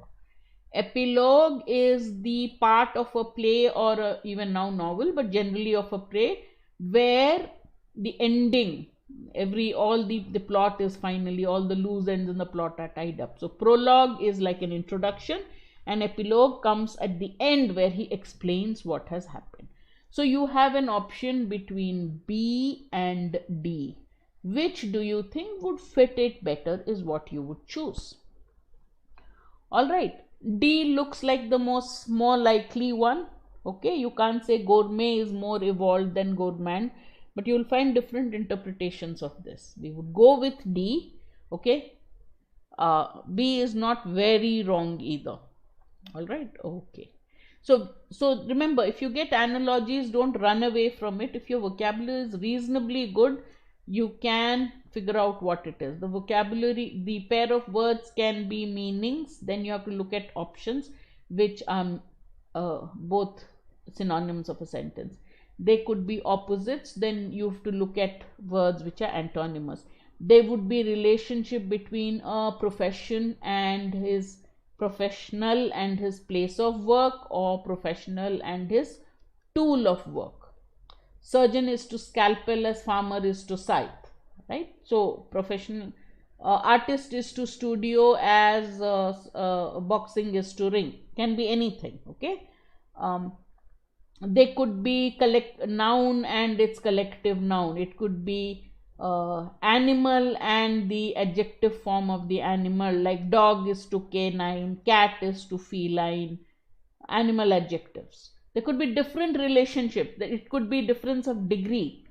Epilogue is the part of a play or even now novel, but generally of a play, where the ending, all the plot is finally, all the loose ends in the plot are tied up. So prologue is like an introduction, and epilogue comes at the end where he explains what has happened. So you have an option between B and D. Which do you think would fit it better is what you would choose. All right, D looks like the more likely one. Okay, you can't say gourmet is more evolved than gourmand, but you will find different interpretations of this. We would go with D. Okay, B is not very wrong either. All right, okay. So remember, if you get analogies, don't run away from it. If your vocabulary is reasonably good, you can figure out what it is. The vocabulary, the pair of words can be meanings. Then you have to look at options, which are both synonyms of a sentence. They could be opposites. Then you have to look at words which are antonymous. There would be relationship between a profession and his professional and his place of work, or professional and his tool of work. Surgeon is to scalpel as farmer is to scythe, right? So professional, artist is to studio as boxing is to ring. Can be anything, okay? They could be noun and its collective noun. It could be animal and the adjective form of the animal, like dog is to canine, cat is to feline, animal adjectives. There could be different relationship. It could be difference of degree.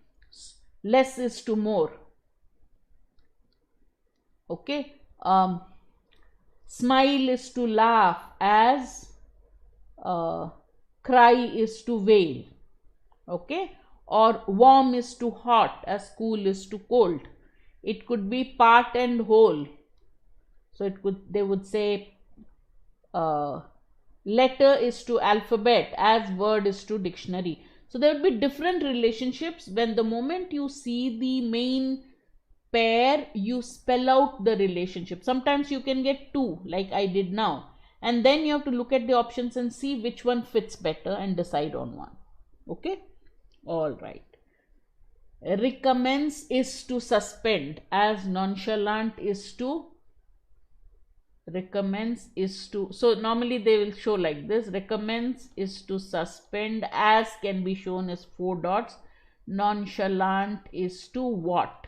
Less is to more. Okay. Smile is to laugh as cry is to wail. Okay. Or warm is to hot as cool is to cold. It could be part and whole. So they would say letter is to alphabet as word is to dictionary. So there would be different relationships. When the moment you see the main pair, you spell out the relationship. Sometimes you can get two, like I did now, and then you have to look at the options and see which one fits better and decide on one. Okay. All right. Recommence is to suspend as nonchalant is to Recommends is to, so normally they will show like this. Recommends is to suspend, as can be shown as 4 dots. Nonchalant is to what?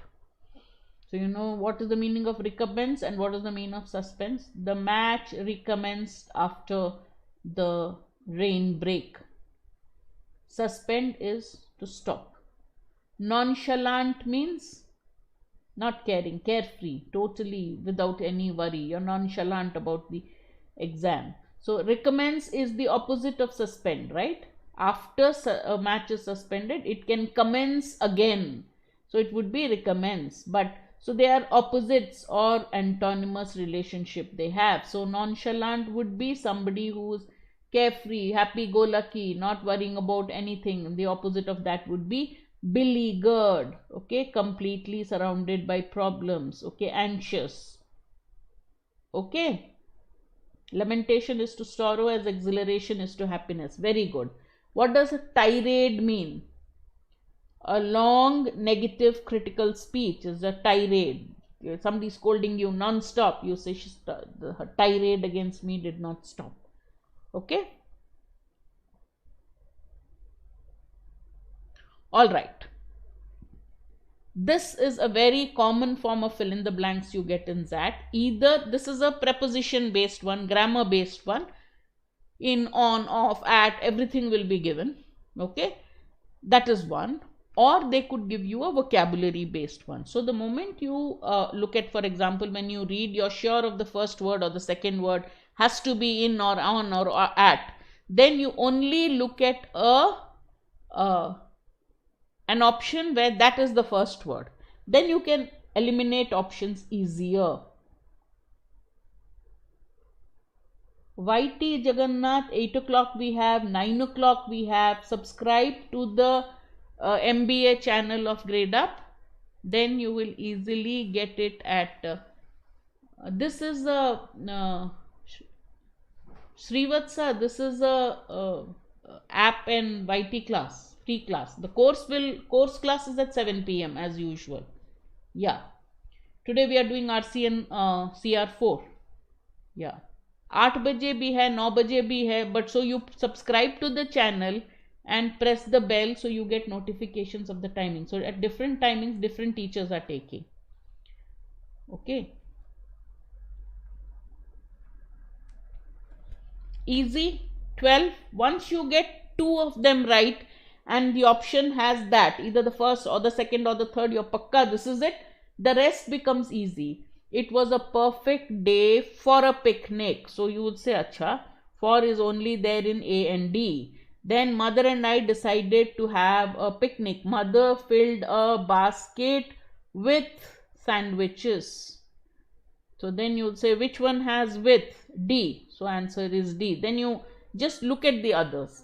So you know what is the meaning of recommence and what is the meaning of suspense. The match recommenced after the rain break. Suspend is to stop. Nonchalant means not caring, carefree, totally without any worry. You're nonchalant about the exam. So recommence is the opposite of suspend, right? After a match is suspended, it can commence again. So it would be recommence. But so they are opposites or antonymous relationship they have. So nonchalant would be somebody who's carefree, happy-go-lucky, not worrying about anything. The opposite of that would be beleaguered, okay, completely surrounded by problems, okay, anxious, okay. Lamentation is to sorrow as exhilaration is to happiness. Very good. What does a tirade mean? A long negative critical speech is a tirade. Somebody scolding you non-stop, you say her tirade against me did not stop, okay. All right. This is a very common form of fill in the blanks you get in XAT. Either this is a preposition based one, grammar based one, in, on, off, at, everything will be given, okay. That is one. Or they could give you a vocabulary based one. So the moment you look at, for example, when you read, you're sure of the first word or the second word has to be in or on or at. Then you only look at an option where that is the first word. Then you can eliminate options easier. YT Jagannath, 8 o'clock we have, 9 o'clock we have. Subscribe to the MBA channel of Gradeup. Then you will easily get it at, this is a, Srivatsa, this is a app and YT class. Free class. The course class is at 7 p.m. as usual. Yeah. Today we are doing RCN CR4. Yeah. 8 baje bhi hai, 9 baje bhi hai. But so you subscribe to the channel and press the bell so you get notifications of the timing. So at different timings, different teachers are taking. Okay. Easy. 12. Once you get 2 of them right, and the option has that, either the first or the second or the third, you're pakka, this is it. The rest becomes easy. It was a perfect day for a picnic. So you would say, acha, for is only there in A and D. Then mother and I decided to have a picnic. Mother filled a basket with sandwiches. So then you would say, which one has with? D. So answer is D. Then you just look at the others.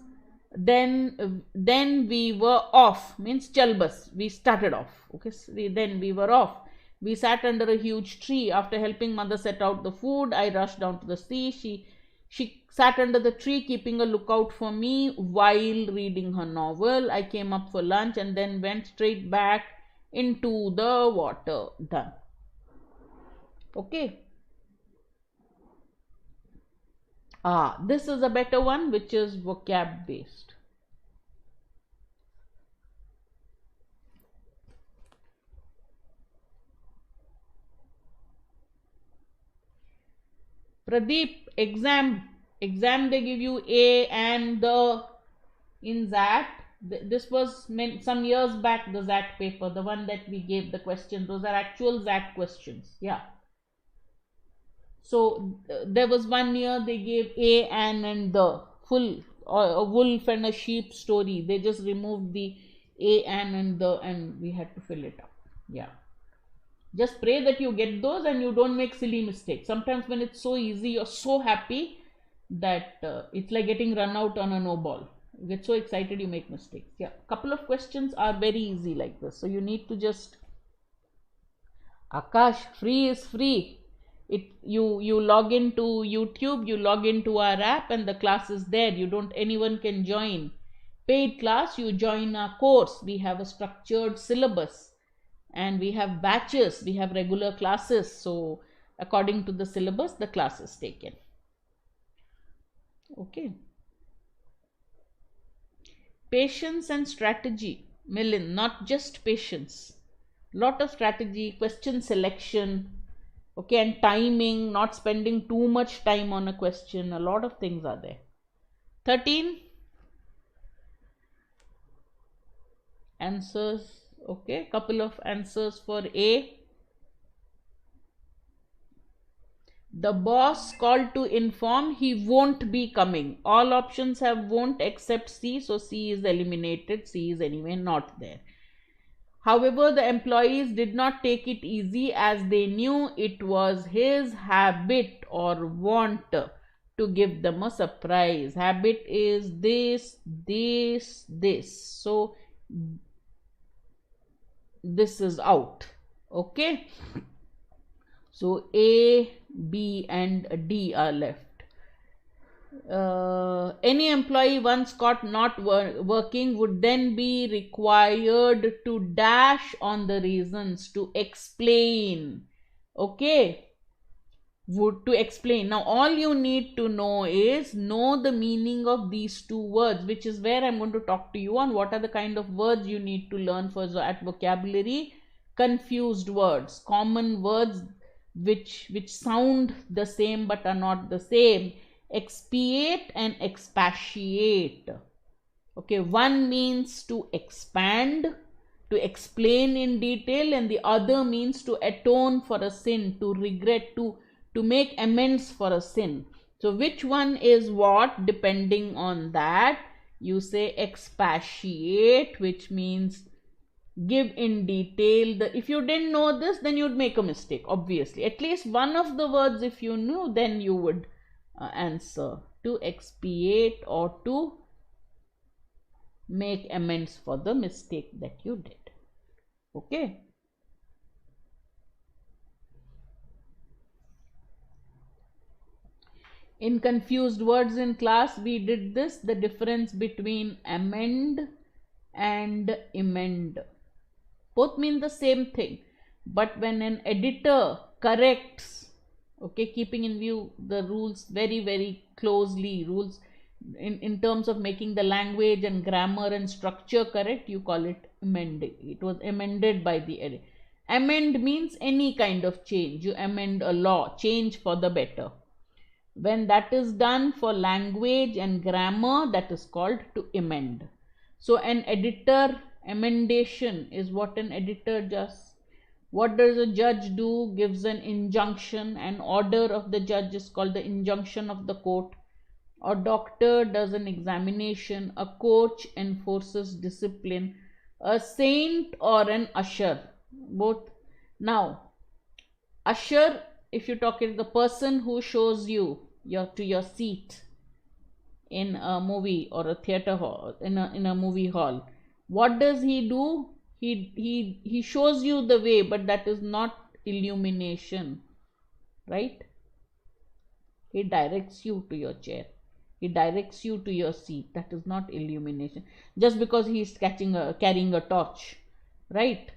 Then we were off, means chal bas, we started off, okay. Then we were off. We sat under a huge tree. After helping mother set out the food, I rushed down to the sea. She sat under the tree keeping a lookout for me while reading her novel. I came up for lunch and then went straight back into the water. Done. Okay. This is a better one, which is vocab based. Pradeep, exam they give you A and the in XAT. This was some years back, the XAT paper, the one that we gave the questions. Those are actual XAT questions. Yeah. So there was 1 year they gave A and the full a wolf and a sheep story. They just removed the A and the, and we had to fill it up. Yeah. Just pray that you get those and you don't make silly mistakes. Sometimes when it's so easy, you're so happy that it's like getting run out on a no ball. You get so excited you make mistakes. Yeah. Couple of questions are very easy like this. So you need to just, Akash, free is free. You log into YouTube, you log into our app and the class is there. Anyone can join. Paid class, you join our course. We have a structured syllabus and we have batches, we have regular classes. So According to the syllabus, the class is taken. Okay. Patience and strategy, Milind, not just patience. Lot of strategy, question selection, okay, and timing, not spending too much time on a question. A lot of things are there. 13. Answers, okay, couple of answers for A. The boss called to inform he won't be coming. All options have won't except C, so C is eliminated. C is anyway not there. However, the employees did not take it easy as they knew it was his habit or want to give them a surprise. Habit is this, this, this. So, this is out. Okay. So, A, B and D are left. Any employee once caught not working would then be required to dash on the reasons, to explain. Okay. To explain. Now, all you need to know is know the meaning of these two words, which is where I'm going to talk to you on what are the kind of words you need to learn for at vocabulary. Confused words, common words which sound the same but are not the same. Expiate and expatiate. Okay, one means to expand, to explain in detail, and the other means to atone for a sin, to regret, to make amends for a sin. So which one is what? Depending on that, you say expatiate, which means give in detail. If you didn't know this, then you'd make a mistake, obviously. At least one of the words if you knew, then you would answer. To expiate or to make amends for the mistake that you did. Okay. In confused words in class, we did this, the difference between amend and emend. Both mean the same thing, but when an editor corrects, okay, keeping in view the rules very, very closely, rules in terms of making the language and grammar and structure correct, you call it amending. It was amended by the editor. Amend means any kind of change. You amend a law, change for the better. When that is done for language and grammar, that is called to amend. So an editor, emendation is what an editor does. What does a judge do? Gives an injunction. An order of the judge is called the injunction of the court. A doctor does an examination. A coach enforces discipline. A saint or an usher, both. Now, usher, if you talk about the person who shows you to your seat in a movie or a theater hall, in a movie hall, what does he do? He shows you the way, but that is not illumination, right? He directs you to your chair. He directs you to your seat. That is not illumination. Just because he is carrying a torch, right?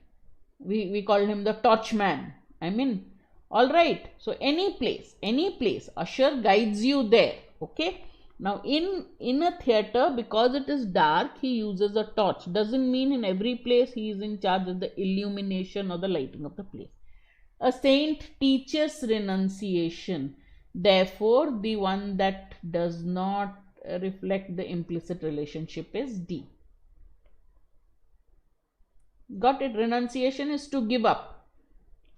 We call him the torch man. I mean, all right. So any place, usher guides you there. Okay. Now in a theater, because it is dark, he uses a torch. Doesn't mean in every place he is in charge of the illumination or the lighting of the place. A saint teaches renunciation. Therefore, the one that does not reflect the implicit relationship is D. Got it? Renunciation is to give up.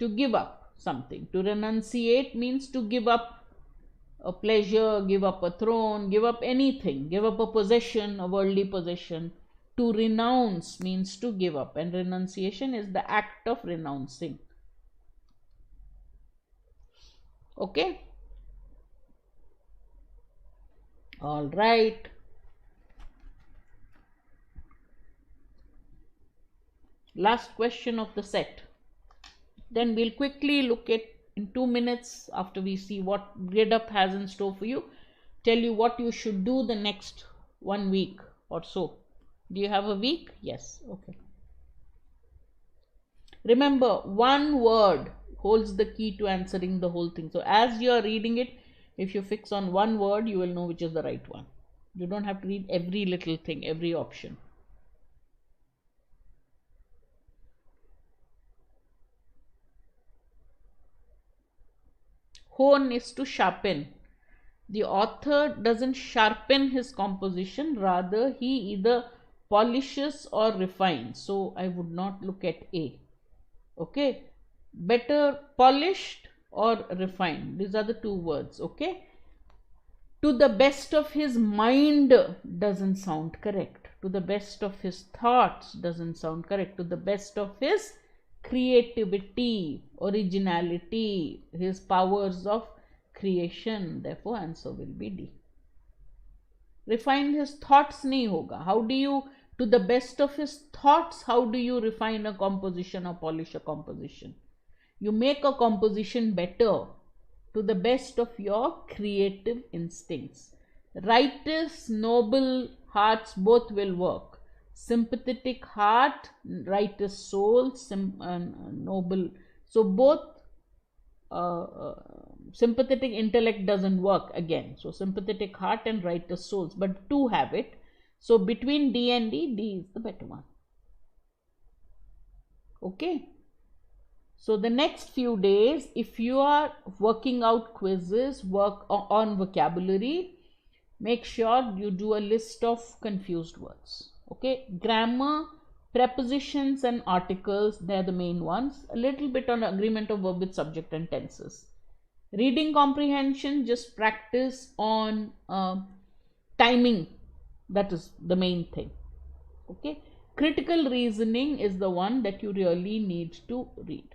To give up something. To renunciate means to give up a pleasure, give up a throne, give up anything, give up a possession, a worldly possession. To renounce means to give up, and renunciation is the act of renouncing. Okay? All right. Last question of the set. Then we'll quickly look at, in 2 minutes, after we see what Gradeup has in store for you, tell you what you should do the next 1 week or so. Do you have a week? Yes. Okay. Remember, one word holds the key to answering the whole thing. So as you are reading it, if you fix on one word, you will know which is the right one. You don't have to read every little thing, every option. Hone is to sharpen. The author doesn't sharpen his composition, rather he either polishes or refines. So I would not look at A. Okay, better polished or refined. These are the two words. Okay, to the best of his mind doesn't sound correct. To the best of his thoughts doesn't sound correct. To the best of his creativity, originality, his powers of creation. Therefore answer will be D. Refine his thoughts nahi hoga. How do you, to the best of his thoughts, how do you refine a composition or polish a composition? You make a composition better to the best of your creative instincts. Righteous, noble hearts both will work. Sympathetic heart, righteous soul, noble. So both sympathetic intellect doesn't work again. So sympathetic heart and righteous souls, but two have it. So between D and D, D is the better one. Okay. So the next few days, if you are working out quizzes, work on vocabulary, make sure you do a list of confused words. Okay. Grammar, prepositions and articles, they're the main ones. A little bit on agreement of verb with subject and tenses. Reading comprehension, just practice on timing. That is the main thing. Okay. Critical reasoning is the one that you really need to read.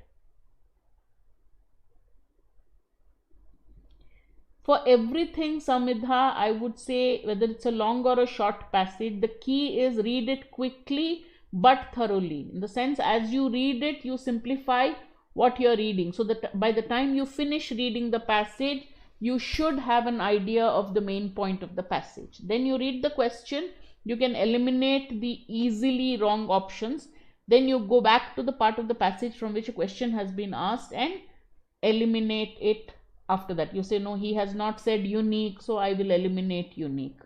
For everything, Samidha, I would say, whether it's a long or a short passage, the key is read it quickly but thoroughly. In the sense, as you read it, you simplify what you're reading. So that by the time you finish reading the passage, you should have an idea of the main point of the passage. Then you read the question, you can eliminate the easily wrong options. Then you go back to the part of the passage from which a question has been asked and eliminate it. After that, you say, no, he has not said unique, so I will eliminate unique.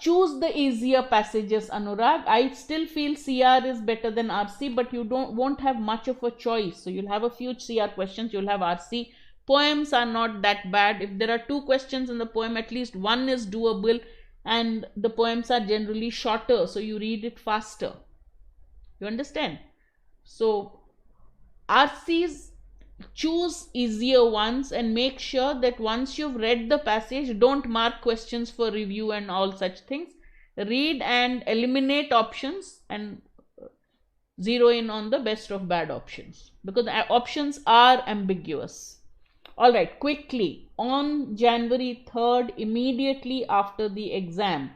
Choose the easier passages, Anurag. I still feel CR is better than RC, but you won't have much of a choice. So you'll have a few CR questions, you'll have RC. Poems are not that bad. If there are 2 questions in the poem, at least one is doable, and the poems are generally shorter, so you read it faster. You understand? So RCs, choose easier ones and make sure that once you've read the passage, don't mark questions for review and all such things. Read and eliminate options and zero in on the best of bad options, because the options are ambiguous. All right, quickly, on January 3rd, immediately after the exam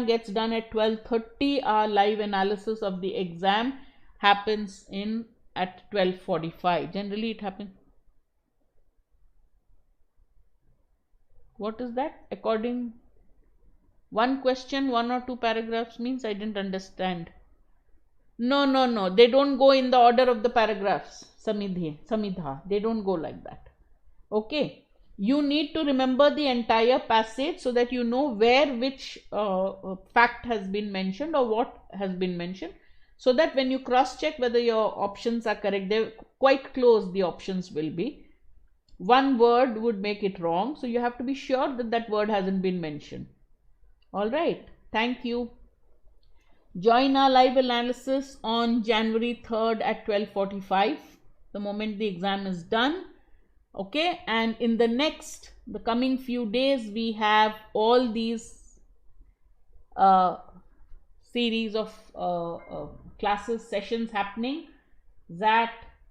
gets done at 12:30. Our live analysis of the exam happens at 12:45. Generally it happens. What is that? According, one question, 1 or 2 paragraphs means I didn't understand. No. They don't go in the order of the paragraphs. Samidha. They don't go like that. Okay. You need to remember the entire passage so that you know where which fact has been mentioned or what has been mentioned. So that when you cross check whether your options are correct, they're quite close, the options will be. One word would make it wrong. So you have to be sure that that word hasn't been mentioned. All right. Thank you. Join our live analysis on January 3rd at 12:45, the moment the exam is done. Okay. And in the coming few days, we have all these series of classes, sessions happening. XAT,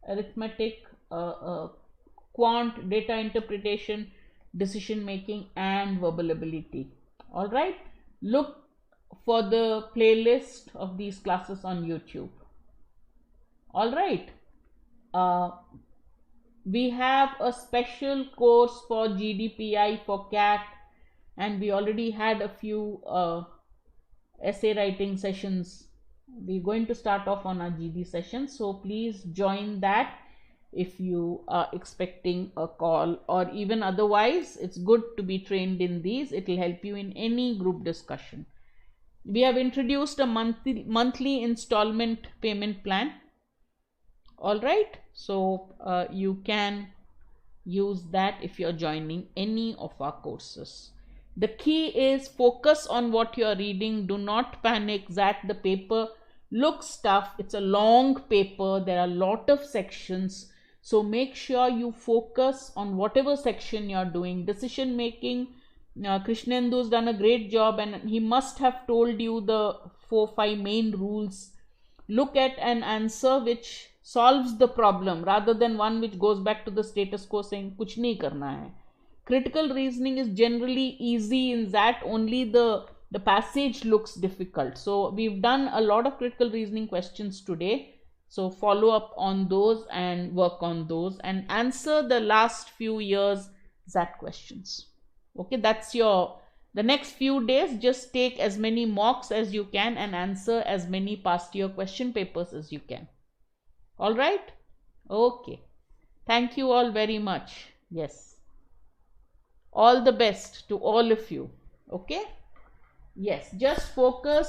arithmetic, quant, data interpretation, decision making and verbal ability. All right. Look for the playlist of these classes on YouTube. All right. We have a special course for GDPI for CAT, and we already had a few essay writing sessions We're going to start off on our GD session, so please join that if you are expecting a call, or even otherwise it's good to be trained in these. It will help you in any group discussion. We have introduced a monthly installment payment plan. All right, so you can use that if you're joining any of our courses. The key is focus on what you're reading. Do not panic. XAT, the paper looks tough. It's a long paper. There are a lot of sections. So make sure you focus on whatever section you're doing. Decision making, Krishnendu's done a great job, and he must have told you the 4-5 main rules. Look at an answer which solves the problem rather than one which goes back to the status quo saying kuch nahi karna hai. Critical reasoning is generally easy in that, only the passage looks difficult. So we've done a lot of critical reasoning questions today. So follow up on those and work on those and answer the last few years XAT questions. Okay, that's the next few days. Just take as many mocks as you can and answer as many past year question papers as you can. All right? Okay. Thank you all very much. Yes. All the best to all of you. Okay? Yes, just focus